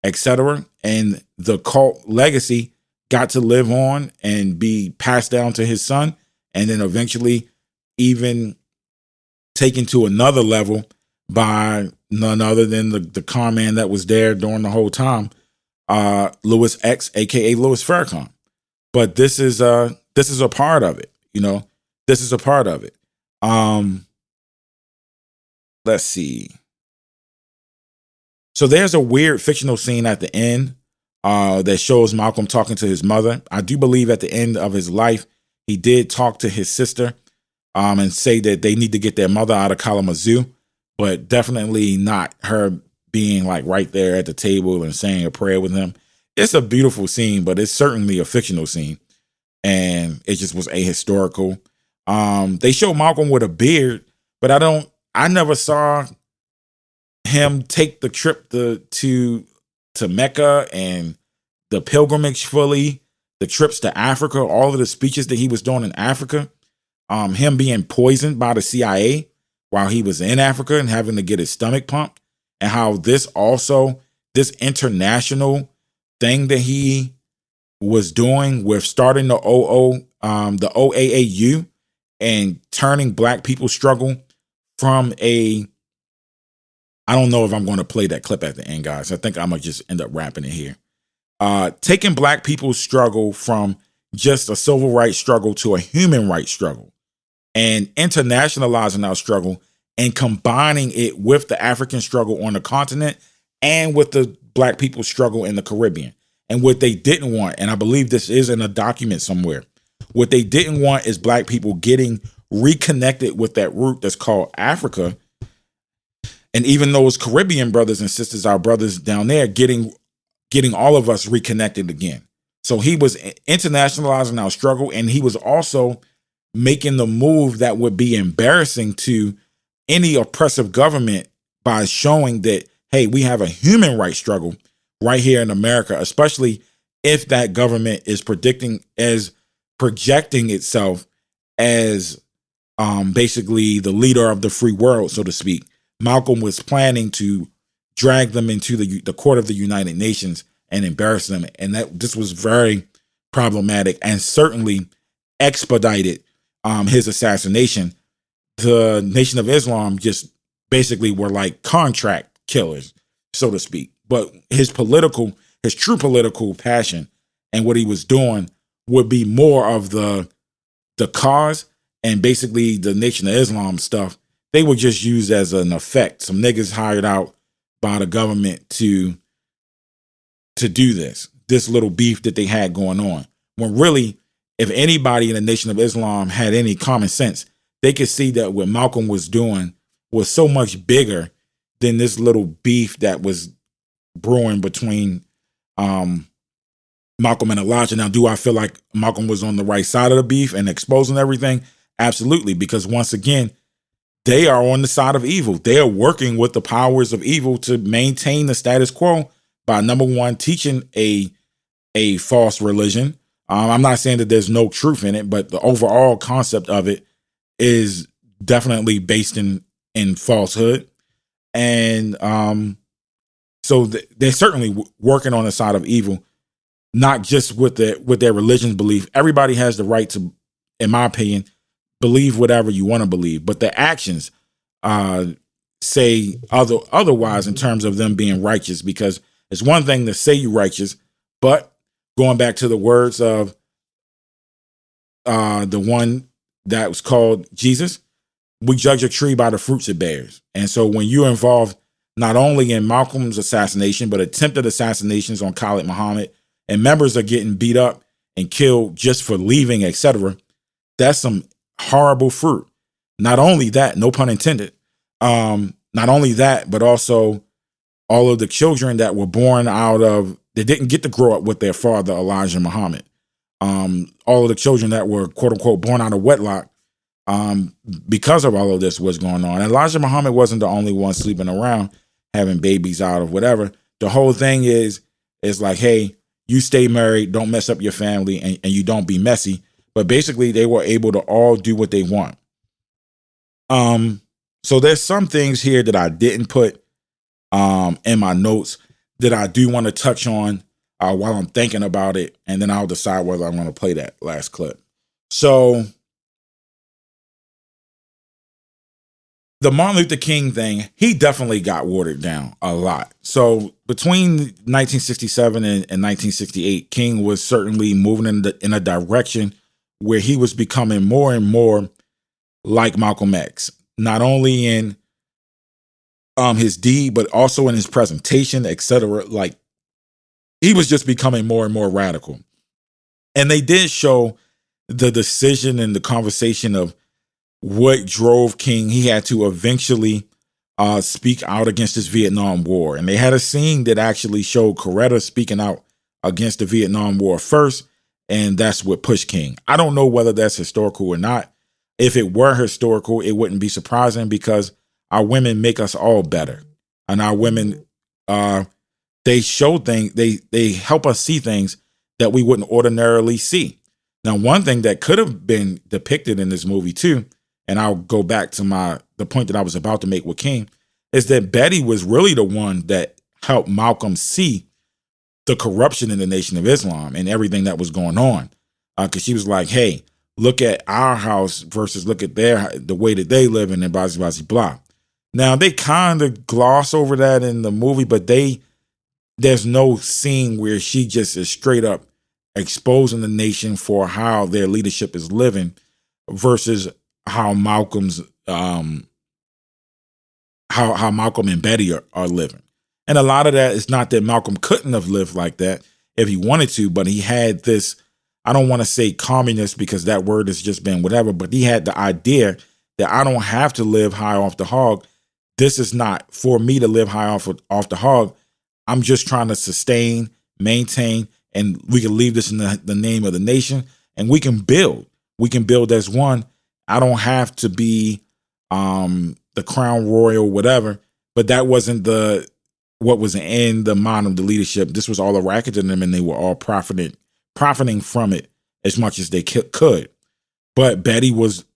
etc. And the cult legacy got to live on and be passed down to his son, and then eventually even taken to another level by none other than the con man that was there during the whole time, Louis X, aka Louis Farrakhan. But this is a part of it, This is a part of it. Let's see. So there's a weird fictional scene at the end that shows Malcolm talking to his mother. I do believe at the end of his life, he did talk to his sister and say that they need to get their mother out of Kalamazoo, but definitely not her being like right there at the table and saying a prayer with him. It's a beautiful scene, but it's certainly a fictional scene. And it just was ahistorical. They show Malcolm with a beard, but I never saw him take the trip to Mecca and the pilgrimage fully, the trips to Africa, all of the speeches that he was doing in Africa, him being poisoned by the CIA while he was in Africa and having to get his stomach pumped, and how this international thing that he was doing with starting the OAAU and turning Black people's struggle from a I don't know if I'm going to play that clip at the end, guys. I think I'm going to just end up wrapping it here. Taking black people's struggle from just a civil rights struggle to a human rights struggle and internationalizing our struggle and combining it with the African struggle on the continent and with the black people's struggle in the Caribbean. And what they didn't want, and I believe this is in a document somewhere, what they didn't want is black people getting reconnected with that root that's called Africa. And even those Caribbean brothers and sisters, our brothers down there, getting all of us reconnected again. So he was internationalizing our struggle, and he was also making the move that would be embarrassing to any oppressive government by showing that, hey, we have a human rights struggle right here in America, especially if that government is projecting itself as basically the leader of the free world, so to speak. Malcolm was planning to drag them into the court of the United Nations and embarrass them. And this was very problematic and certainly expedited his assassination. The Nation of Islam just basically were like contract killers, so to speak. But his true political passion and what he was doing would be more of the cause, and basically the Nation of Islam stuff, they were just used as an effect. Some niggas hired out by the government to do this little beef that they had going on. When really, if anybody in the Nation of Islam had any common sense, they could see that what Malcolm was doing was so much bigger than this little beef that was brewing between Malcolm and Elijah. Now, do I feel like Malcolm was on the right side of the beef and exposing everything? Absolutely, because once again, they are on the side of evil. They are working with the powers of evil to maintain the status quo by, number one, teaching a false religion. I'm not saying that there's no truth in it, but the overall concept of it is definitely based in falsehood. And so they're certainly working on the side of evil, not just with their religious belief. Everybody has the right to, in my opinion, believe whatever you want to believe, but the actions say otherwise in terms of them being righteous, because it's one thing to say you're righteous, but going back to the words of the one that was called Jesus, we judge a tree by the fruits it bears. And so when you're involved not only in Malcolm's assassination, but attempted assassinations on Khalid Muhammad, and members are getting beat up and killed just for leaving, etc., that's some horrible fruit. Not only that, no pun intended, not only that, but also all of the children that were born they didn't get to grow up with their father, Elijah Muhammad. All of the children that were, quote unquote, born out of wedlock, because of all of this was going on. Elijah Muhammad wasn't the only one sleeping around, having babies out of whatever. The whole thing is like, hey, you stay married, don't mess up your family, and you don't be messy. But basically, they were able to all do what they want. So there's some things here that I didn't put in my notes that I do want to touch on while I'm thinking about it, and then I'll decide whether I'm going to play that last clip. So the Martin Luther King thing, he definitely got watered down a lot. So between 1967 and 1968, King was certainly moving in a direction where he was becoming more and more like Malcolm X, not only in his deed, but also in his presentation, etc. Like, he was just becoming more and more radical. And they did show the decision and the conversation of what drove King. He had to eventually speak out against this Vietnam War. And they had a scene that actually showed Coretta speaking out against the Vietnam War first, and that's what pushed King. I don't know whether that's historical or not. If it were historical, it wouldn't be surprising, because our women make us all better. And our women, they show things, they help us see things that we wouldn't ordinarily see. Now, one thing that could have been depicted in this movie too, and I'll go back to the point that I was about to make with King, is that Betty was really the one that helped Malcolm see the corruption in the Nation of Islam and everything that was going on. Because she was like, hey, look at our house versus look at the way that they live in, and blah, blah, blah. Now they kind of gloss over that in the movie, but there's no scene where she just is straight up exposing the nation for how their leadership is living versus how Malcolm's how Malcolm and Betty are living. And a lot of that is not that Malcolm couldn't have lived like that if he wanted to, but he had this, I don't want to say communist because that word has just been whatever, but he had the idea that I don't have to live high off the hog. This is not for me to live high off the hog. I'm just trying to sustain, maintain, and we can leave this in the name of the nation, and we can build. We can build as one. I don't have to be the crown royal, whatever, but that wasn't what was in the mind of the leadership. This was all a racket to them, and they were all profiting from it as much as they could. But Betty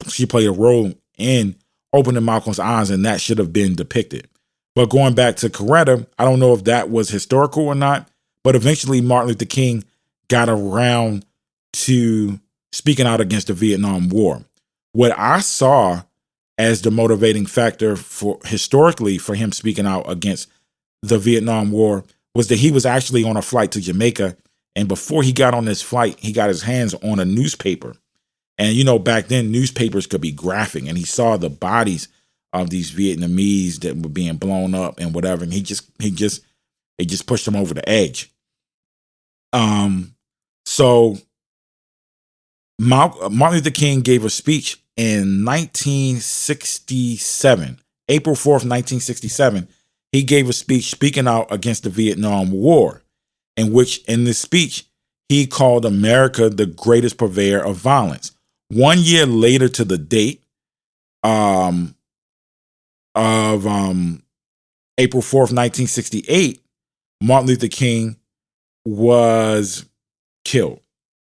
she played a role in opening Malcolm's eyes, and that should have been depicted. But going back to Coretta, I don't know if that was historical or not, but eventually Martin Luther King got around to speaking out against the Vietnam War. What I saw as the motivating factor historically for him speaking out against the Vietnam War was that he was actually on a flight to Jamaica. And before he got on this flight, he got his hands on a newspaper. And, back then newspapers could be graphic, and he saw the bodies of these Vietnamese that were being blown up and whatever. And he just pushed them over the edge. So Martin Luther King gave a speech in 1967, April 4th, 1967. He gave a speech speaking out against the Vietnam War, in this speech, he called America the greatest purveyor of violence. 1 year later to the date of April 4th, 1968, Martin Luther King was killed.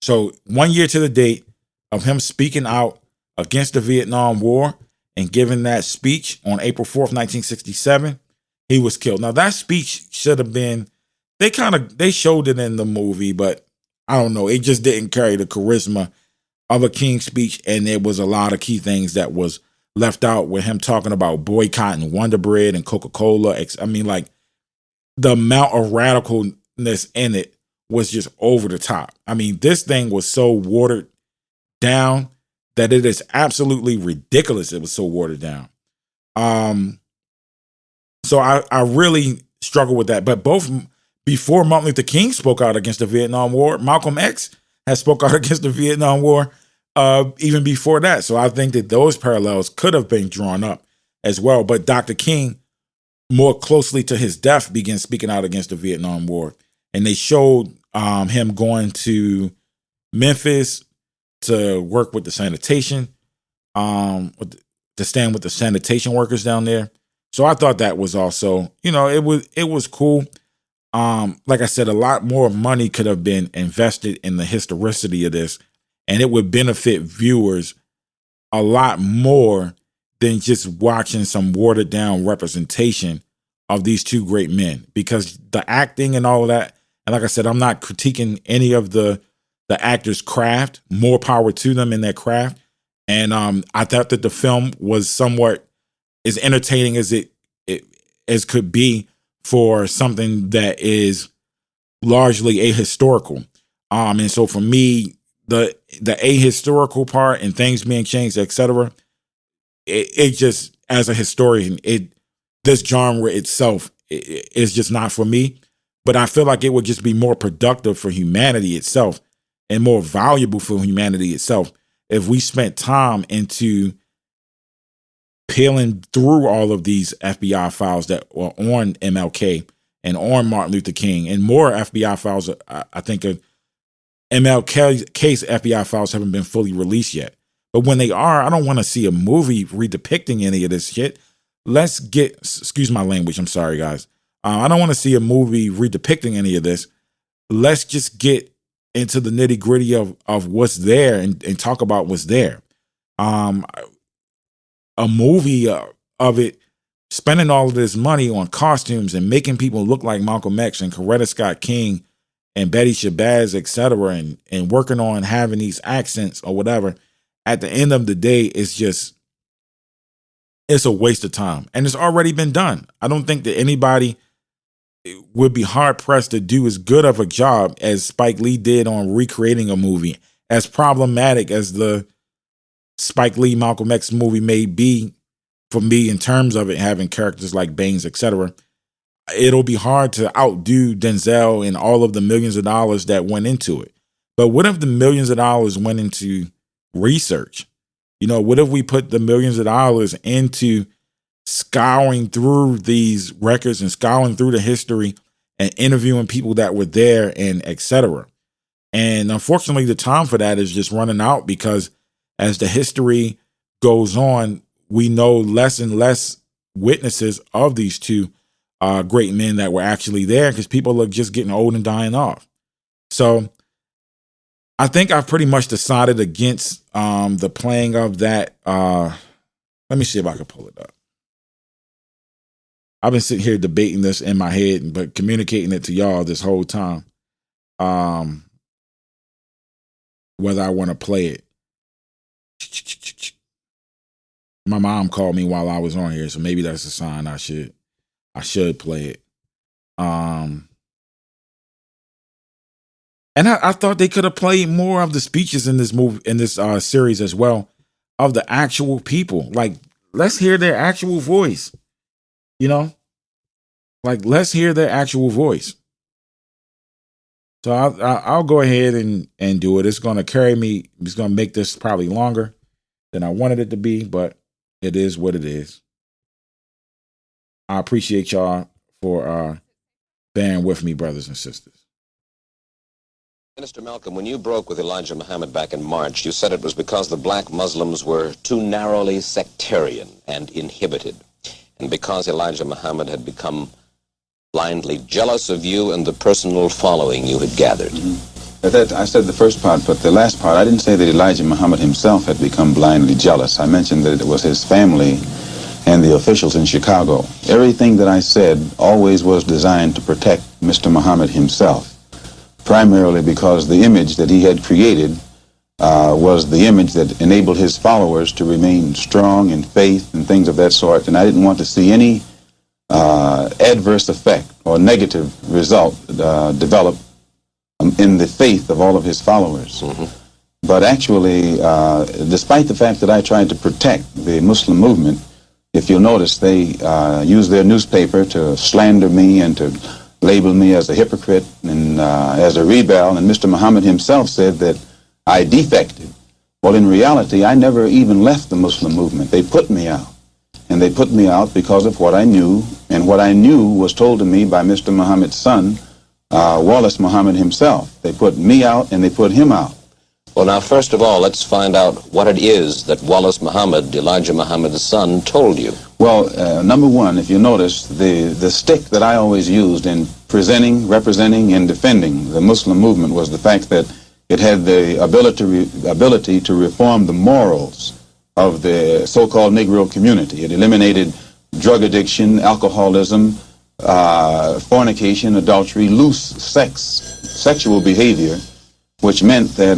So 1 year to the date of him speaking out against the Vietnam War and giving that speech on April 4th, 1967, he was killed. Now that speech should have been, they showed it in the movie, but I don't know. It just didn't carry the charisma of a King speech. And there was a lot of key things that was left out with him talking about boycotting Wonder Bread and Coca-Cola. I mean, like the amount of radicalness in it was just over the top. I mean, this thing was so watered down that it is absolutely ridiculous. It was so watered down. So I really struggle with that. But before Martin Luther King spoke out against the Vietnam War, Malcolm X has spoke out against the Vietnam War even before that. So I think that those parallels could have been drawn up as well. But Dr. King, more closely to his death, began speaking out against the Vietnam War. And they showed him going to Memphis to work with the sanitation, to stand with the sanitation workers down there. So I thought that was also, it was cool. Like I said, a lot more money could have been invested in the historicity of this, and it would benefit viewers a lot more than just watching some watered down representation of these two great men, because the acting and all of that. And like I said, I'm not critiquing any of the actors' craft. More power to them in their craft. And I thought that the film was somewhat as entertaining as it could be for something that is largely ahistorical. And so for me, the ahistorical part and things being changed, etc., it just, as a historian, this genre itself is just not for me. But I feel like it would just be more productive for humanity itself and more valuable for humanity itself if we spent time into peeling through all of these FBI files that were on MLK and on Martin Luther King, and more FBI files. I think MLK's FBI files haven't been fully released yet. But when they are, I don't want to see a movie redepicting any of this shit. Let's get, excuse my language, I'm sorry, guys. I don't want to see a movie redepicting any of this. Let's just get into the nitty gritty of what's there and talk about what's there. A movie of it, spending all of this money on costumes and making people look like Malcolm X and Coretta Scott King and Betty Shabazz, etc., and working on having these accents or whatever. At the end of the day, it's just, it's a waste of time. And it's already been done. I don't think that anybody would be hard pressed to do as good of a job as Spike Lee did on recreating a movie, as problematic as the Spike Lee Malcolm X movie may be for me in terms of it having characters like Baines, etc. It'll be hard to outdo Denzel and all of the millions of dollars that went into it. But what if the millions of dollars went into research? You know, what if we put the millions of dollars into scouring through these records and scouring through the history and interviewing people that were there and etc. And unfortunately, the time for that is just running out, because as the history goes on, we know less and less witnesses of these two great men that were actually there, because people are just getting old and dying off. So I think I've pretty much decided against the playing of that. Let me see if I can pull it up. I've been sitting here debating this in my head, but communicating it to y'all this whole time. Whether I want to play it. My mom called me while I was on here, so maybe that's a sign I should play it. And I thought they could have played more of the speeches in this movie, in this series as well, of the actual people. Like, let's hear their actual voice. You know, like, let's hear their actual voice. So I'll go ahead and do it. It's going to carry me. It's going to make this probably longer than I wanted it to be, but it is what it is. I appreciate y'all for bearing with me, brothers and sisters. Minister Malcolm, when you broke with Elijah Muhammad back in March, you said it was because the black Muslims were too narrowly sectarian and inhibited, and because Elijah Muhammad had become blindly jealous of you and the personal following you had gathered. I said the first part, but the last part, I didn't say that Elijah Muhammad himself had become blindly jealous. I mentioned that it was his family and the officials in Chicago. Everything that I said always was designed to protect Mr. Muhammad himself, primarily because the image that he had created was the image that enabled his followers to remain strong in faith and things of that sort, and I didn't want to see any adverse effect or negative result develop in the faith of all of his followers. But actually, despite the fact that I tried to protect the Muslim movement, if you'll notice, they used their newspaper to slander me and to label me as a hypocrite and as a rebel, and Mr. Muhammad himself said that I defected. Well, in reality, I never even left the Muslim movement. They put me out. And they put me out because of what I knew, and what I knew was told to me by Mr. Muhammad's son, Wallace Muhammad himself. They put me out and they put him out. Well, now, first of all, let's find out what it is that Wallace Muhammad, Elijah Muhammad's son, told you. Well, number one, if you notice, the stick that I always used in presenting, representing, and defending the Muslim movement was the fact that it had the ability to reform the morals of the so-called Negro community. It eliminated drug addiction, alcoholism, fornication, adultery, loose sexual behavior, which meant that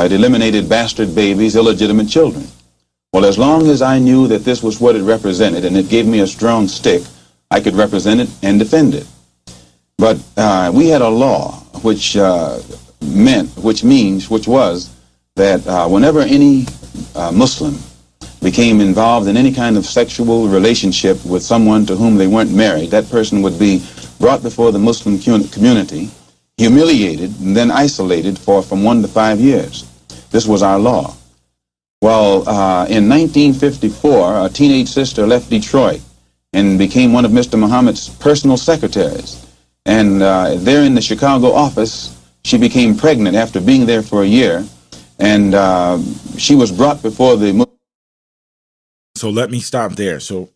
it eliminated bastard babies, illegitimate children. Well, as long as I knew that this was what it represented, and it gave me a strong stick, I could represent it and defend it. But we had a law which was that whenever any Muslim became involved in any kind of sexual relationship with someone to whom they weren't married, that person would be brought before the Muslim community, humiliated, and then isolated for from 1 to 5 years. This was our law. Well, in 1954, a teenage sister left Detroit and became one of Mr. Muhammad's personal secretaries. And there in the Chicago office, she became pregnant after being there for a year, and she was brought before the... So let me stop there. So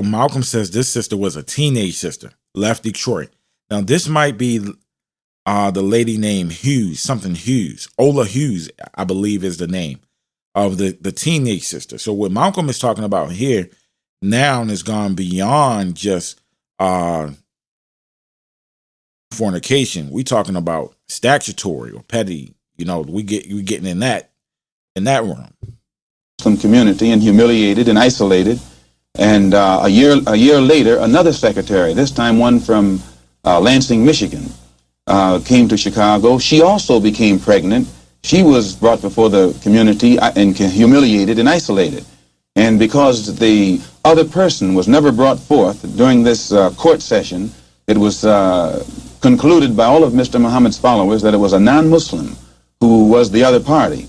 Malcolm says this sister was a teenage sister, left Detroit. Now, this might be the lady named Hughes, something Hughes. Ola Hughes, I believe, is the name of the teenage sister. So what Malcolm is talking about here now has gone beyond just fornication. We talking about statutory or petty. You know, we getting in that room. Muslim community and humiliated and isolated And a year later, another secretary, this time one from Lansing, Michigan, came to Chicago. She also became pregnant. She was brought before the community and humiliated and isolated. And because the other person was never brought forth during this court session, it was concluded by all of Mr. Muhammad's followers that it was a non-Muslim who was the other party.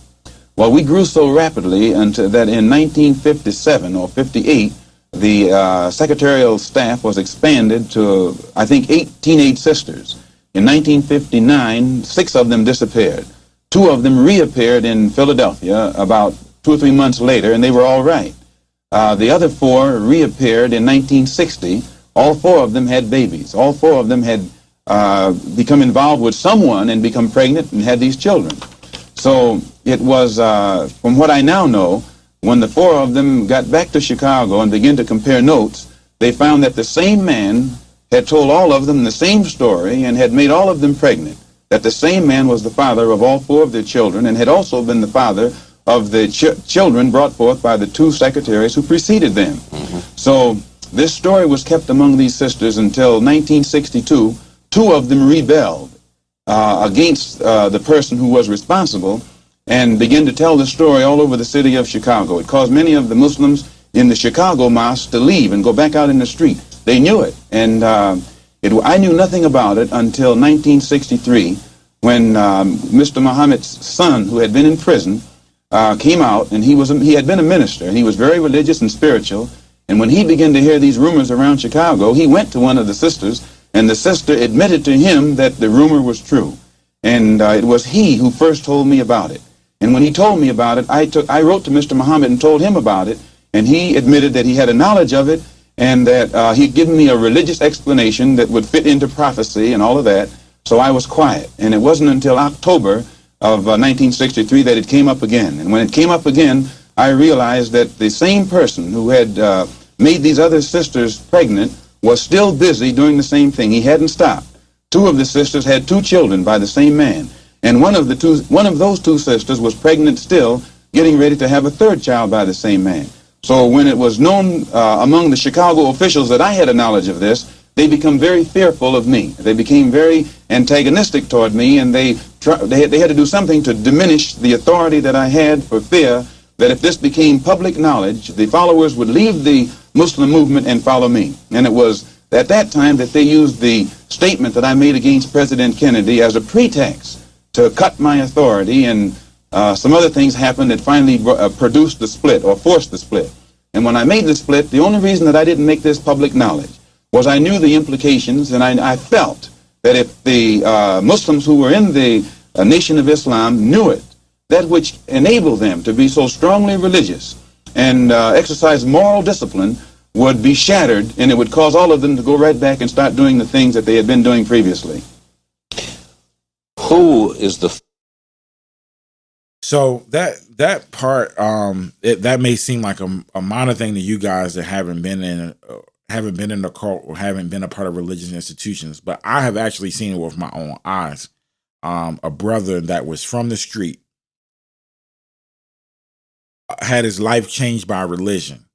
Well, we grew so rapidly until that in 1957 or 58, the secretarial staff was expanded to, I think, 8 teenage sisters. In 1959, 6 of them disappeared. 2 of them reappeared in Philadelphia about 2 or 3 months later, and they were all right. The other 4 reappeared in 1960. All 4 of them had babies. All 4 of them had become involved with someone and become pregnant and had these children. So it was, from what I now know, when the 4 of them got back to Chicago and began to compare notes, they found that the same man had told all of them the same story and had made all of them pregnant, that the same man was the father of all 4 of their children and had also been the father of the children brought forth by the 2 secretaries who preceded them. So this story was kept among these sisters until 1962. 2 of them rebelled against the person who was responsible and began to tell the story all over the city of Chicago. It caused many of the Muslims in the Chicago mosque to leave and go back out in the street. They knew it, and I knew nothing about it until 1963 when Mr. Muhammad's son, who had been in prison, came out, and he had been a minister, and he was very religious and spiritual. And when he began to hear these rumors around Chicago, he went to one of the sisters, and the sister admitted to him that the rumor was true. And it was he who first told me about it. And when he told me about it, I wrote to Mr. Muhammad and told him about it, and he admitted that he had a knowledge of it, and that he'd given me a religious explanation that would fit into prophecy and all of that. So I was quiet. And it wasn't until October of 1963 that it came up again. And when it came up again, I realized that the same person who had made these other sisters pregnant was still busy doing the same thing. He hadn't stopped. 2 of the sisters had 2 children by the same man. And one of those 2 sisters was pregnant still, getting ready to have a 3rd child by the same man. So when it was known among the Chicago officials that I had a knowledge of this, they became very fearful of me. They became very antagonistic toward me, and they had to do something to diminish the authority that I had, for fear that if this became public knowledge, the followers would leave the Muslim movement and follow me. And it was at that time that they used the statement that I made against President Kennedy as a pretext to cut my authority, and some other things happened that finally produced the split, or forced the split. And when I made the split, the only reason that I didn't make this public knowledge was I knew the implications, and I felt that if the Muslims who were in the Nation of Islam knew it, that which enabled them to be so strongly religious and exercise moral discipline would be shattered, and it would cause all of them to go right back and start doing the things that they had been doing previously. Who is the... So that part, that may seem like a minor thing to you guys that haven't been in the cult or haven't been a part of religious institutions, but I have actually seen it with my own eyes. A brother that was from the street had his life changed by religion,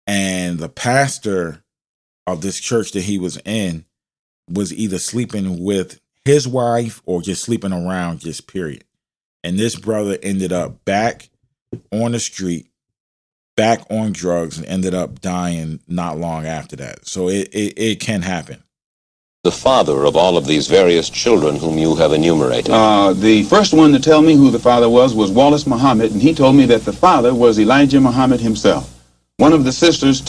and the pastor of this church that he was in was either sleeping with his wife or just sleeping around, just period. And this brother ended up back on the street, back on drugs, and ended up dying not long after that. So it can happen. The father of all of these various children whom you have enumerated? The first one to tell me who the father was Wallace Muhammad, and he told me that the father was Elijah Muhammad himself. One of the sisters,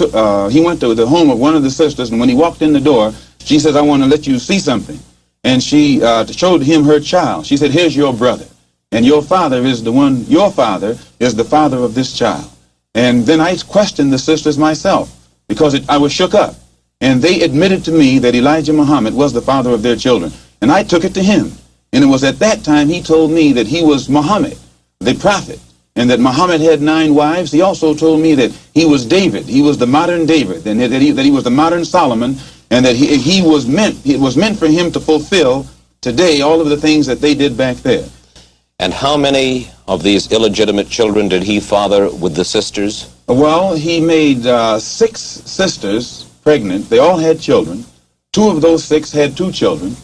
he went to the home of one of the sisters, and when he walked in the door, she says, "I want to let you see something." And she showed him her child. She said, "Here's your brother, and your father is the father of this child." And then I questioned the sisters myself, because I was shook up. And they admitted to me that Elijah Muhammad was the father of their children. And I took it to him. And it was at that time he told me that he was Muhammad, the prophet, and that Muhammad had 9 wives. He also told me that he was David. He was the modern David, and that he was the modern Solomon, and that it was meant for him to fulfill today all of the things that they did back there. And how many of these illegitimate children did he father with the sisters? Well, he made 6 sisters pregnant. They all had children. 2 of those 6 had 2 children.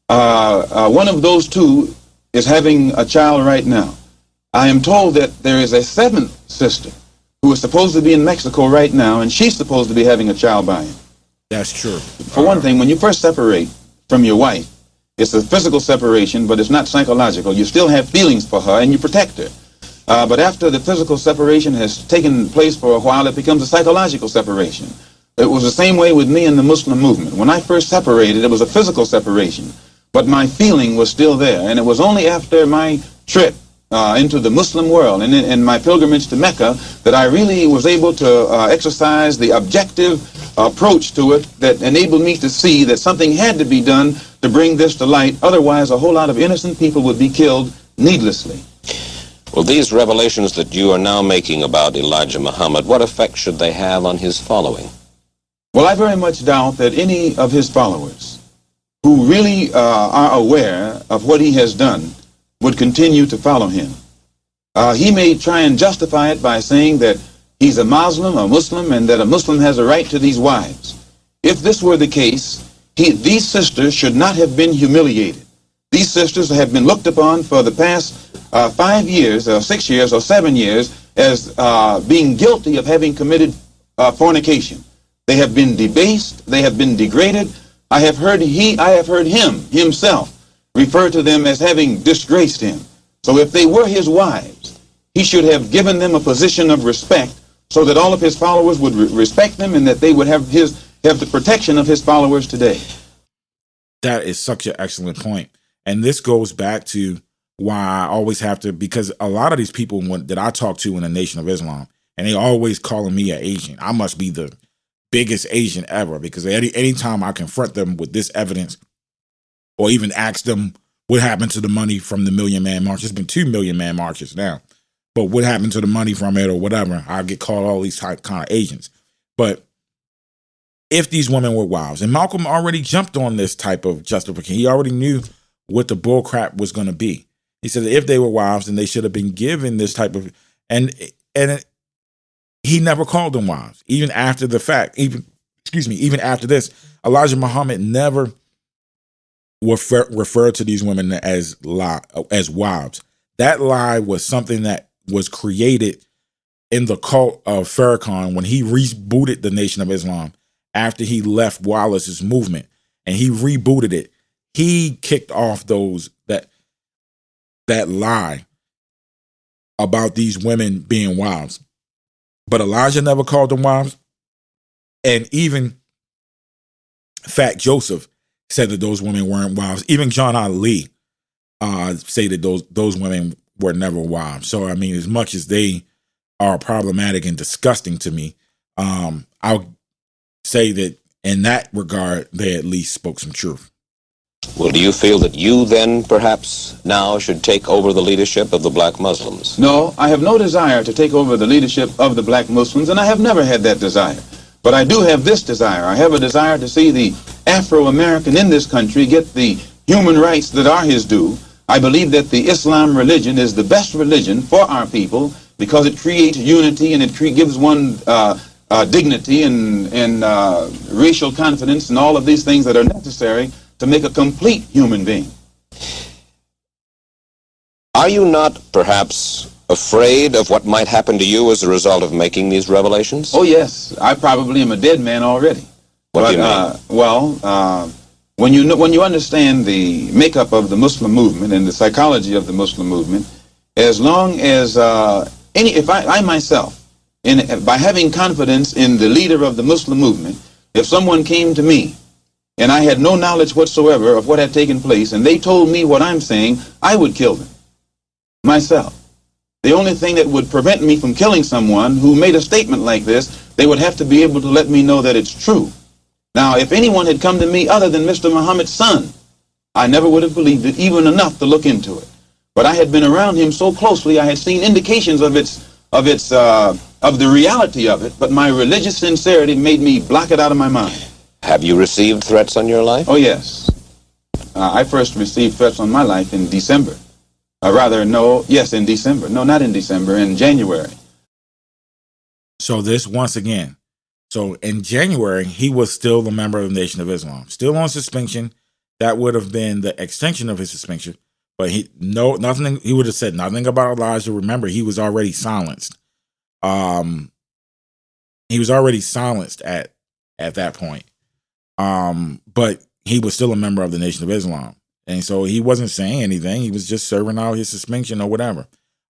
One of those 2 is having a child right now. I am told that there is a 7th sister who is supposed to be in Mexico right now, and she's supposed to be having a child by him. That's true. For one thing, when you first separate from your wife, it's a physical separation, but it's not psychological. You still have feelings for her, and you protect her. But after the physical separation has taken place for a while, it becomes a psychological separation. It was the same way with me and the Muslim movement. When I first separated, it was a physical separation, but my feeling was still there. And it was only after my trip into the Muslim world and my pilgrimage to Mecca that I really was able to exercise the objective approach to it that enabled me to see that something had to be done to bring this to light. Otherwise, a whole lot of innocent people would be killed needlessly. Well, these revelations that you are now making about Elijah Muhammad, what effect should they have on his following? Well, I very much doubt that any of his followers who really are aware of what he has done would continue to follow him. He may try and justify it by saying that he's a Muslim, and that a Muslim has a right to these wives. If this were the case, these sisters should not have been humiliated. These sisters have been looked upon for the past 5 years, or 6 years, or 7 years as being guilty of having committed fornication. They have been debased. They have been degraded. I have heard him himself refer to them as having disgraced him. So if they were his wives, he should have given them a position of respect so that all of his followers would respect them and that they would have the protection of his followers today. That is such an excellent point. And this goes back to why I always have to, because a lot of these people that I talk to in the Nation of Islam, and they always calling me an Asian. I must be the biggest Asian ever, because anytime I confront them with this evidence or even ask them what happened to the money from the Million Man March. It's been 2 Million Man Marches now. But what happened to the money from it or whatever, I get called all these kind of Asians. But if these women were wives, and Malcolm already jumped on this type of justification. He already knew what the bull crap was going to be. He said that if they were wives, then they should have been given this type of, and he never called them wives. Even after the fact, even after this, Elijah Muhammad never referred to these women as wives. That lie was something that was created in the cult of Farrakhan when he rebooted the Nation of Islam after he left Wallace's movement, and he rebooted it. He kicked off that lie about these women being wives. But Elijah never called them wives. And even Fat Joseph said that those women weren't wives. Even John Ali say that those women were never wives. So, I mean, as much as they are problematic and disgusting to me, I'll say that in that regard, they at least spoke some truth. Well, do you feel that you then, perhaps, now should take over the leadership of the black Muslims? No, I have no desire to take over the leadership of the black Muslims, and I have never had that desire. But I do have this desire. I have a desire to see the Afro-American in this country get the human rights that are his due. I believe that the Islam religion is the best religion for our people because it creates unity and it gives one dignity and racial confidence and all of these things that are necessary to make a complete human being. Are you not perhaps afraid of what might happen to you as a result of making these revelations? Oh, yes. I probably am a dead man already. What do you mean? When you understand the makeup of the Muslim movement and the psychology of the Muslim movement, as long as if I myself, by having confidence in the leader of the Muslim movement, if someone came to me and I had no knowledge whatsoever of what had taken place, and they told me what I'm saying, I would kill them myself. The only thing that would prevent me from killing someone who made a statement like this, they would have to be able to let me know that it's true. Now, if anyone had come to me other than Mr. Muhammad's son, I never would have believed it, even enough to look into it. But I had been around him so closely, I had seen indications of the reality of it, but my religious sincerity made me block it out of my mind. Have you received threats on your life? Oh, yes. I first received threats on my life in December. In December. No, not in December, in January. So this once again. So in January, he was still a member of the Nation of Islam, still on suspension. That would have been the extension of his suspension. But nothing. He would have said nothing about Elijah. Remember, he was already silenced. He was already silenced at that point. But he was still a member of the Nation of Islam. And so he wasn't saying anything. He was just serving out his suspension or whatever.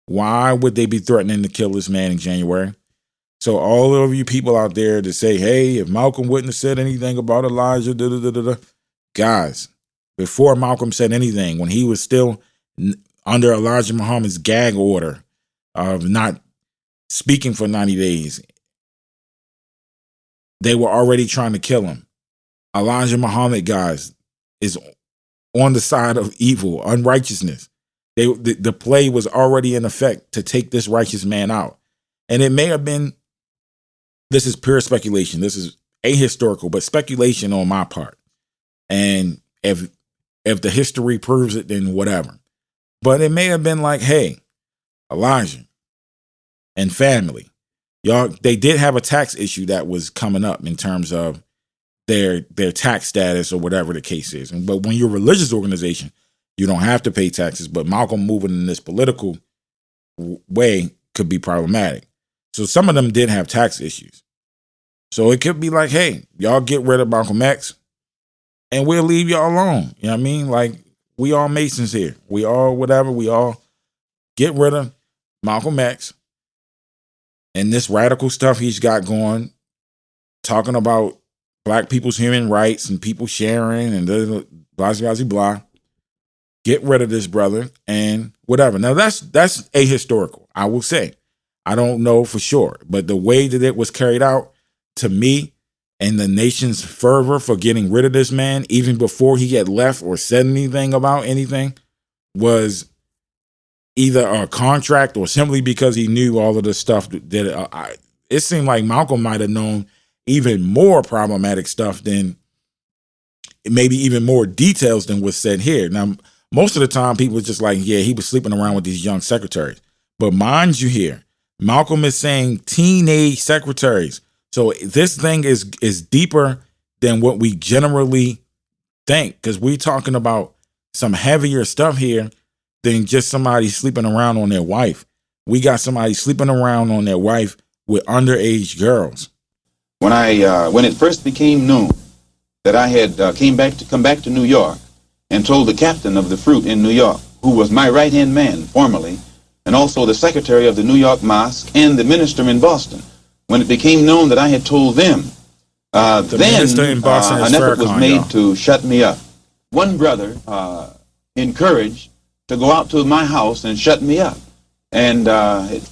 Why would they be threatening to kill this man in January? So all of you people out there that say, hey, if Malcolm wouldn't have said anything about Elijah, guys, before Malcolm said anything, when he was still under Elijah Muhammad's gag order of not speaking for 90 days, they were already trying to kill him. Elijah Muhammad, guys, is on the side of evil, unrighteousness. The play was already in effect to take this righteous man out. And it may have been, this is pure speculation. This is ahistorical, but speculation on my part. And if the history proves it, then whatever. But it may have been like, hey, Elijah and family, y'all, they did have a tax issue that was coming up in terms of their tax status or whatever the case is. But when you're a religious organization, you don't have to pay taxes. But Malcolm moving in this political way could be problematic. So some of them did have tax issues. So it could be like, hey, y'all get rid of Malcolm X and we'll leave y'all alone. You know what I mean? Like, we all Masons here. We all whatever. We all get rid of Malcolm X and this radical stuff he's got going, talking about Black people's human rights and people sharing and blah, blah, blah, blah. Get rid of this brother and whatever. Now, that's ahistorical, I will say. I don't know for sure. But the way that it was carried out, to me, and the nation's fervor for getting rid of this man, even before he had left or said anything about anything, was either a contract or simply because he knew all of the stuff that it seemed like Malcolm might have known even more problematic stuff than, maybe even more details than was said here. Now, most of the time, people are just like, yeah, he was sleeping around with these young secretaries. But mind you here, Malcolm is saying teenage secretaries. So this thing is deeper than what we generally think, because we're talking about some heavier stuff here than just somebody sleeping around on their wife. We got somebody sleeping around on their wife with underage girls. When it first became known that I had come back to New York and told the captain of the fruit in New York, who was my right-hand man formerly, and also the secretary of the New York Mosque and the minister in Boston, when it became known that I had told them, then an effort was made to shut me up. One brother encouraged to go out to my house and shut me up. And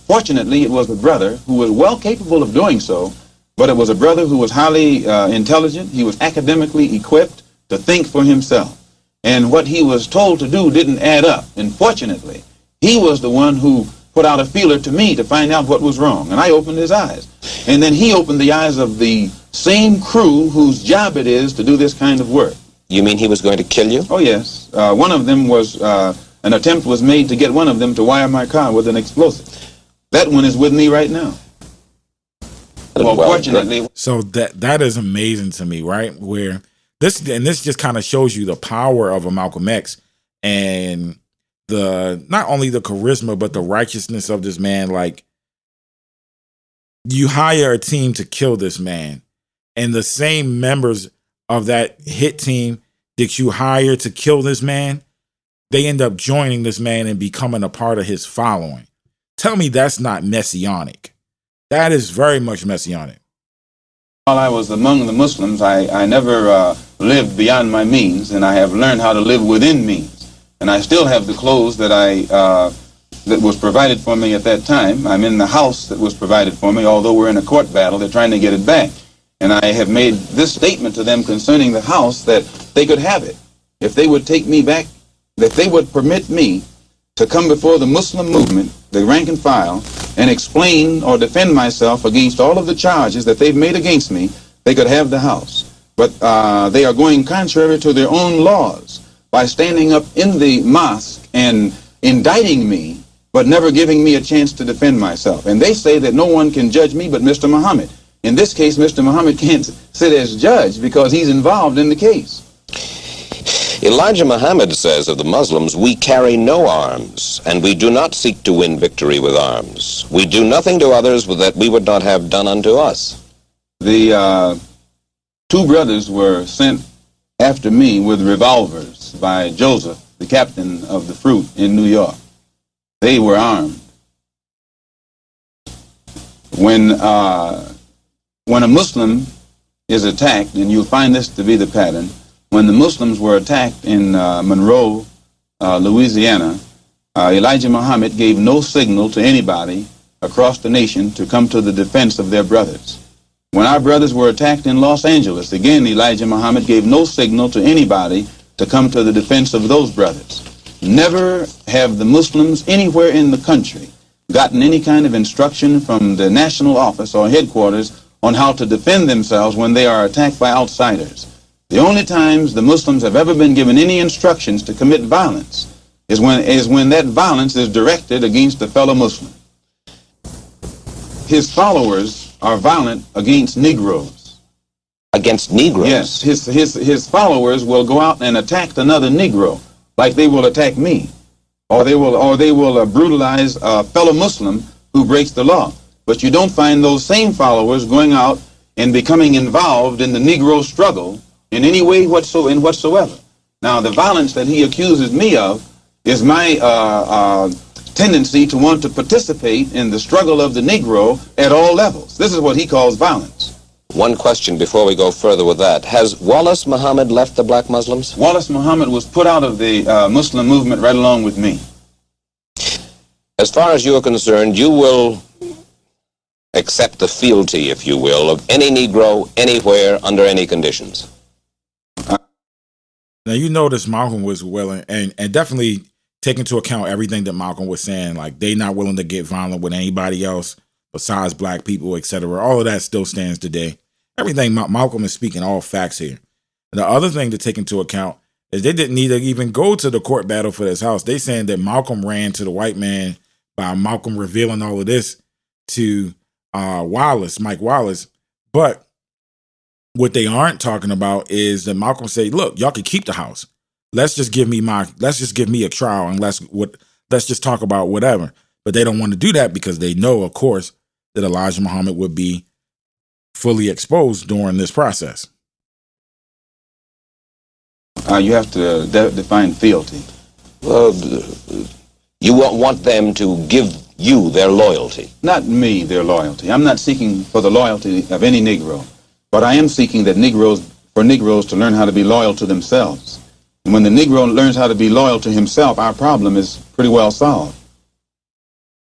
fortunately, it was a brother who was well capable of doing so, but it was a brother who was highly intelligent. He was academically equipped to think for himself. And what he was told to do didn't add up. And fortunately, he was the one who put out a feeler to me to find out what was wrong. And I opened his eyes. And then he opened the eyes of the same crew whose job it is to do this kind of work. You mean he was going to kill you? Oh, yes. One of them was, an attempt was made to get one of them to wire my car with an explosive. That one is with me right now. Well, fortunately. So that is amazing to me, right? Where this just kind of shows you the power of a Malcolm X and not only the charisma, but the righteousness of this man. Like, you hire a team to kill this man, and the same members of that hit team that you hire to kill this man, they end up joining this man and becoming a part of his following. Tell me that's not messianic. That is very much messianic. While I was among the Muslims, I never lived beyond my means, and I have learned how to live within means. And I still have the clothes that that was provided for me at that time. I'm in the house that was provided for me, although we're in a court battle. They're trying to get it back. And I have made this statement to them concerning the house, that they could have it. If they would take me back, that they would permit me to come before the Muslim movement, the rank and file, and explain or defend myself against all of the charges that they've made against me, they could have the house. But they are going contrary to their own laws by standing up in the mosque and indicting me but never giving me a chance to defend myself. And they say that no one can judge me but Mr. Muhammad. In this case, Mr. Muhammad can't sit as judge because he's involved in the case. Elijah Muhammad says of the Muslims, we carry no arms, and we do not seek to win victory with arms. We do nothing to others that we would not have done unto us. The two brothers were sent after me with revolvers by Joseph, the captain of the Fruit in New York. They were armed. When a Muslim is attacked, and you'll find this to be the pattern, when the Muslims were attacked in Monroe, Louisiana, Elijah Muhammad gave no signal to anybody across the nation to come to the defense of their brothers. When our brothers were attacked in Los Angeles, again, Elijah Muhammad gave no signal to anybody to come to the defense of those brothers. Never have the Muslims anywhere in the country gotten any kind of instruction from the national office or headquarters on how to defend themselves when they are attacked by outsiders. The only times the Muslims have ever been given any instructions to commit violence is when that violence is directed against a fellow Muslim. His followers are violent against Negroes. Against Negroes? Yes, his followers will go out and attack another Negro like they will attack me, or they will brutalize a fellow Muslim who breaks the law. But you don't find those same followers going out and becoming involved in the Negro struggle in any way whatsoever. Now, the violence that he accuses me of is my tendency to want to participate in the struggle of the Negro at all levels. This is what he calls violence. One question before we go further with that. Has Wallace Muhammad left the black Muslims? Wallace Muhammad was put out of the Muslim movement right along with me. As far as you are concerned, you will accept the fealty, if you will, of any Negro anywhere under any conditions. Now, you notice Malcolm was willing and definitely take into account everything that Malcolm was saying, like they not willing to get violent with anybody else besides black people, etc. All of that still stands today. Everything Malcolm is speaking, all facts here. And the other thing to take into account is they didn't need to even go to the court battle for this house. They saying that Malcolm ran to the white man by Malcolm revealing all of this to Mike Wallace. But what they aren't talking about is that Malcolm said, look, y'all can keep the house. Let's just give me a trial and let's just talk about whatever. But they don't want to do that because they know, of course, that Elijah Muhammad would be fully exposed during this process. You have to define fealty. Well, you want them to give you their loyalty. Not me, their loyalty. I'm not seeking for the loyalty of any Negro, but I am seeking that for Negroes to learn how to be loyal to themselves. And when the Negro learns how to be loyal to himself, our problem is pretty well solved.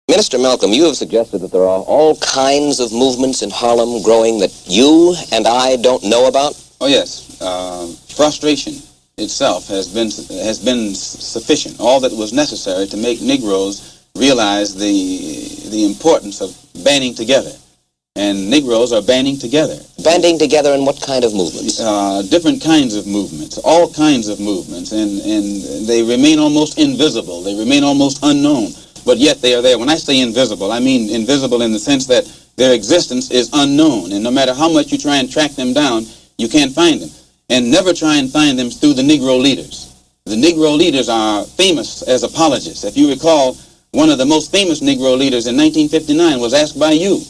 Minister Malcolm, you have suggested that there are all kinds of movements in Harlem growing that you and I don't know about. Oh yes, frustration itself has been sufficient. All that was necessary to make Negroes realize the importance of banding together, and Negroes are banding together. Banding together in what kind of movements? Different kinds of movements, all kinds of movements, and they remain almost invisible. They remain almost unknown. But yet they are there. When I say invisible, I mean invisible in the sense that their existence is unknown. And no matter how much you try and track them down, you can't find them. And never try and find them through the Negro leaders. The Negro leaders are famous as apologists. If you recall, one of the most famous Negro leaders in 1959 was asked by you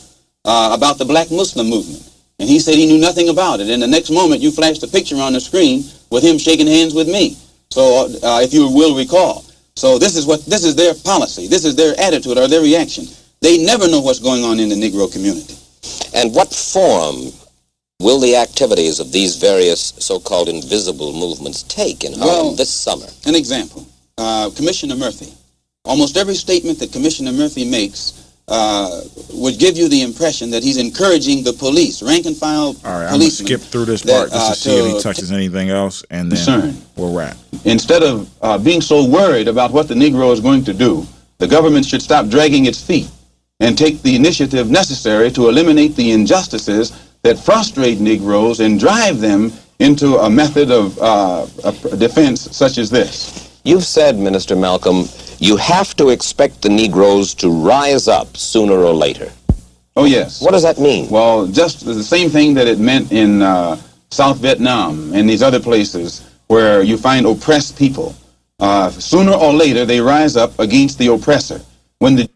about the black Muslim movement. And he said he knew nothing about it. And the next moment you flashed a picture on the screen with him shaking hands with me. So if you will recall. So this is their policy. This is their attitude or their reaction. They never know what's going on in the Negro community. And what form will the activities of these various so-called invisible movements take in Harlem this summer? An example, Commissioner Murphy. Almost every statement that Commissioner Murphy makes would give you the impression that he's encouraging the police, rank and file policemen. All right, I'm going to skip through this part just to see if he touches anything else, and then we'll wrap. Instead of being so worried about what the Negro is going to do, the government should stop dragging its feet and take the initiative necessary to eliminate the injustices that frustrate Negroes and drive them into a method of defense such as this. You've said, Minister Malcolm, You have to expect the Negroes to rise up sooner or later. Oh, yes. What does that mean? Well, just the same thing that it meant in South Vietnam and these other places where you find oppressed people. Sooner or later, they rise up against the oppressor. When the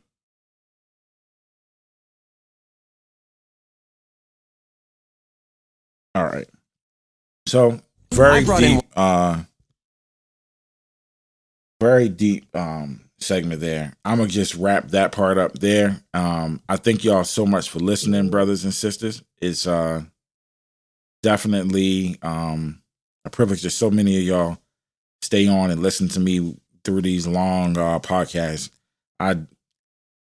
All right. So very deep segment there. I'm gonna just wrap that part up there. I thank y'all so much for listening, brothers and sisters. It's definitely a privilege that so many of y'all stay on and listen to me through these long podcasts. I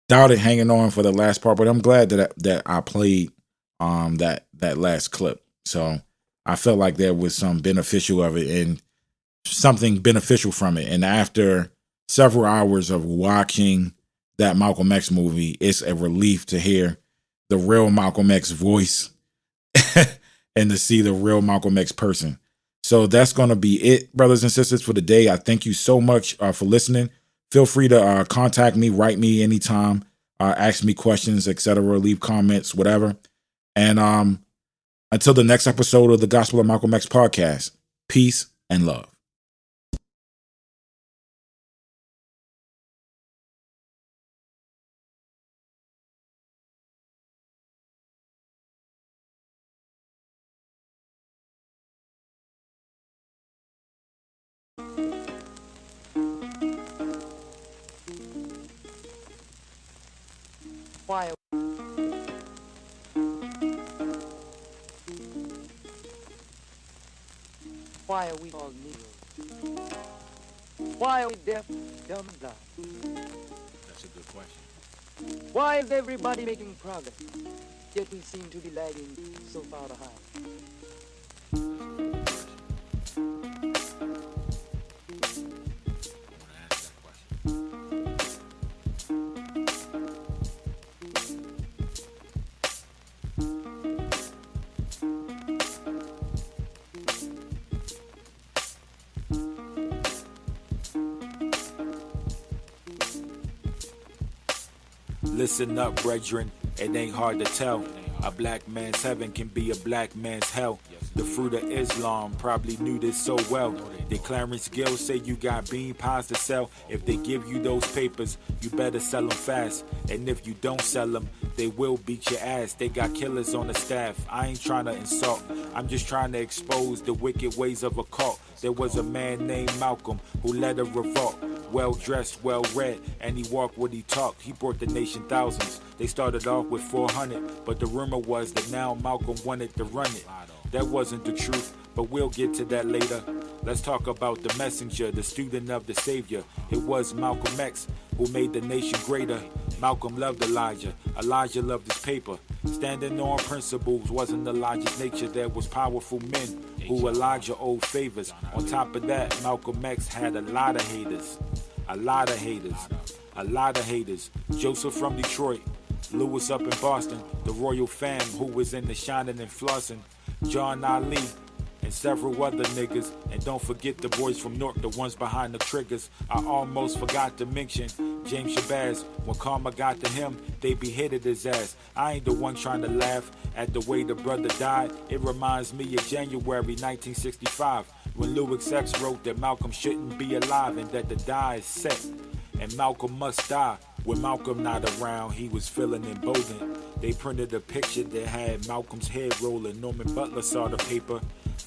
doubted hanging on for the last part, but I'm glad that I played that last clip. So I felt like there was some beneficial of it and something beneficial from it. And after several hours of watching that Malcolm X movie, it's a relief to hear the real Malcolm X voice and to see the real Malcolm X person. So that's going to be it, brothers and sisters, for the day. I thank you so much for listening. Feel free to contact me, write me anytime, ask me questions, etc., leave comments, whatever. And until the next episode of the Gospel of Malcolm X podcast, peace and love. Why are we all Negroes? Why are we deaf, dumb, and blind? That's a good question. Why is everybody making progress, yet we seem to be lagging so far behind? Listen up, brethren, it ain't hard to tell. A black man's heaven can be a black man's hell. The fruit of Islam probably knew this so well. The Clarence Gill say you got bean pies to sell. If they give you those papers, you better sell them fast. And if you don't sell them, they will beat your ass. They got killers on the staff. I ain't trying to insult. I'm just trying to expose the wicked ways of a cult. There was a man named Malcolm who led a revolt. Well dressed, well read, and he walked what he talked. He brought the nation thousands. They started off with 400, but the rumor was that now Malcolm wanted to run it. That wasn't the truth, but we'll get to that later. Let's talk about the messenger, the student of the savior. It was Malcolm X who made the nation greater. Malcolm loved Elijah. Elijah loved his paper. Standing on principles wasn't Elijah's nature. There was powerful men who Elijah owed favors. On top of that, Malcolm X had a lot of haters. A lot of haters. A lot of haters. Joseph from Detroit. Lewis up in Boston. The royal fam who was in the shining and flossing. John Ali and several other niggas. And don't forget the boys from North, the ones behind the triggers. I almost forgot to mention James Shabazz. When karma got to him, they beheaded his ass. I ain't the one trying to laugh at the way the brother died. It reminds me of January 1965 when Louis X wrote that Malcolm shouldn't be alive and that the die is set and Malcolm must die. When Malcolm not around, he was feeling emboldened. They printed a picture that had Malcolm's head rolling. Norman Butler saw the paper,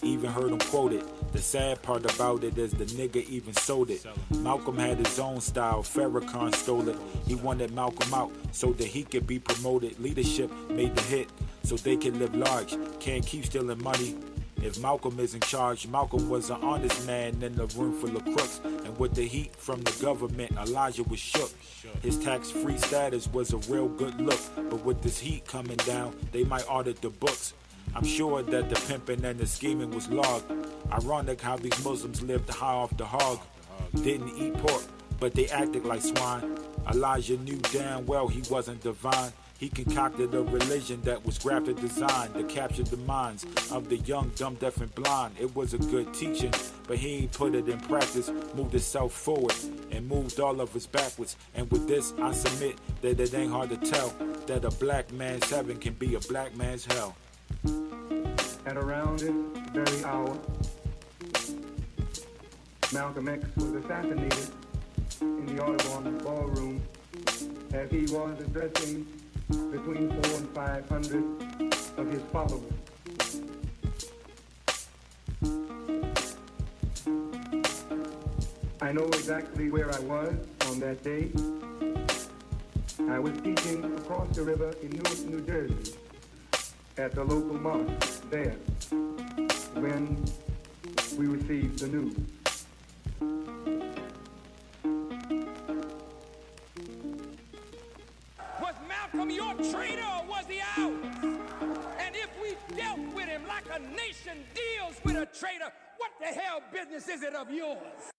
even heard him quote it. The sad part about it is the nigga even sold it. Malcolm had his own style, Farrakhan stole it. He wanted Malcolm out so that he could be promoted. Leadership made the hit so they could live large. Can't keep stealing money if Malcolm is in charge. Malcolm was an honest man in a room full of crooks. And with the heat from the government, Elijah was shook. His tax-free status was a real good look. But with this heat coming down, they might audit the books. I'm sure that the pimping and the scheming was logged. Ironic how these Muslims lived high off the hog. Didn't eat pork, but they acted like swine. Elijah knew damn well he wasn't divine. He concocted a religion that was graphic designed to capture the minds of the young, dumb, deaf, and blind. It was a good teaching, but he ain't put it in practice, moved himself forward and moved all of us backwards. And with this, I submit that it ain't hard to tell that a black man's heaven can be a black man's hell. At around this very hour, Malcolm X was assassinated in the Audubon Ballroom as he was addressing between 400 and 500 of his followers. I know exactly where I was on that day. I was teaching across the river in Newark, New Jersey, at the local mosque there, when we received the news. Was Malcolm your traitor or was he ours? And if we dealt with him like a nation deals with a traitor, what the hell business is it of yours?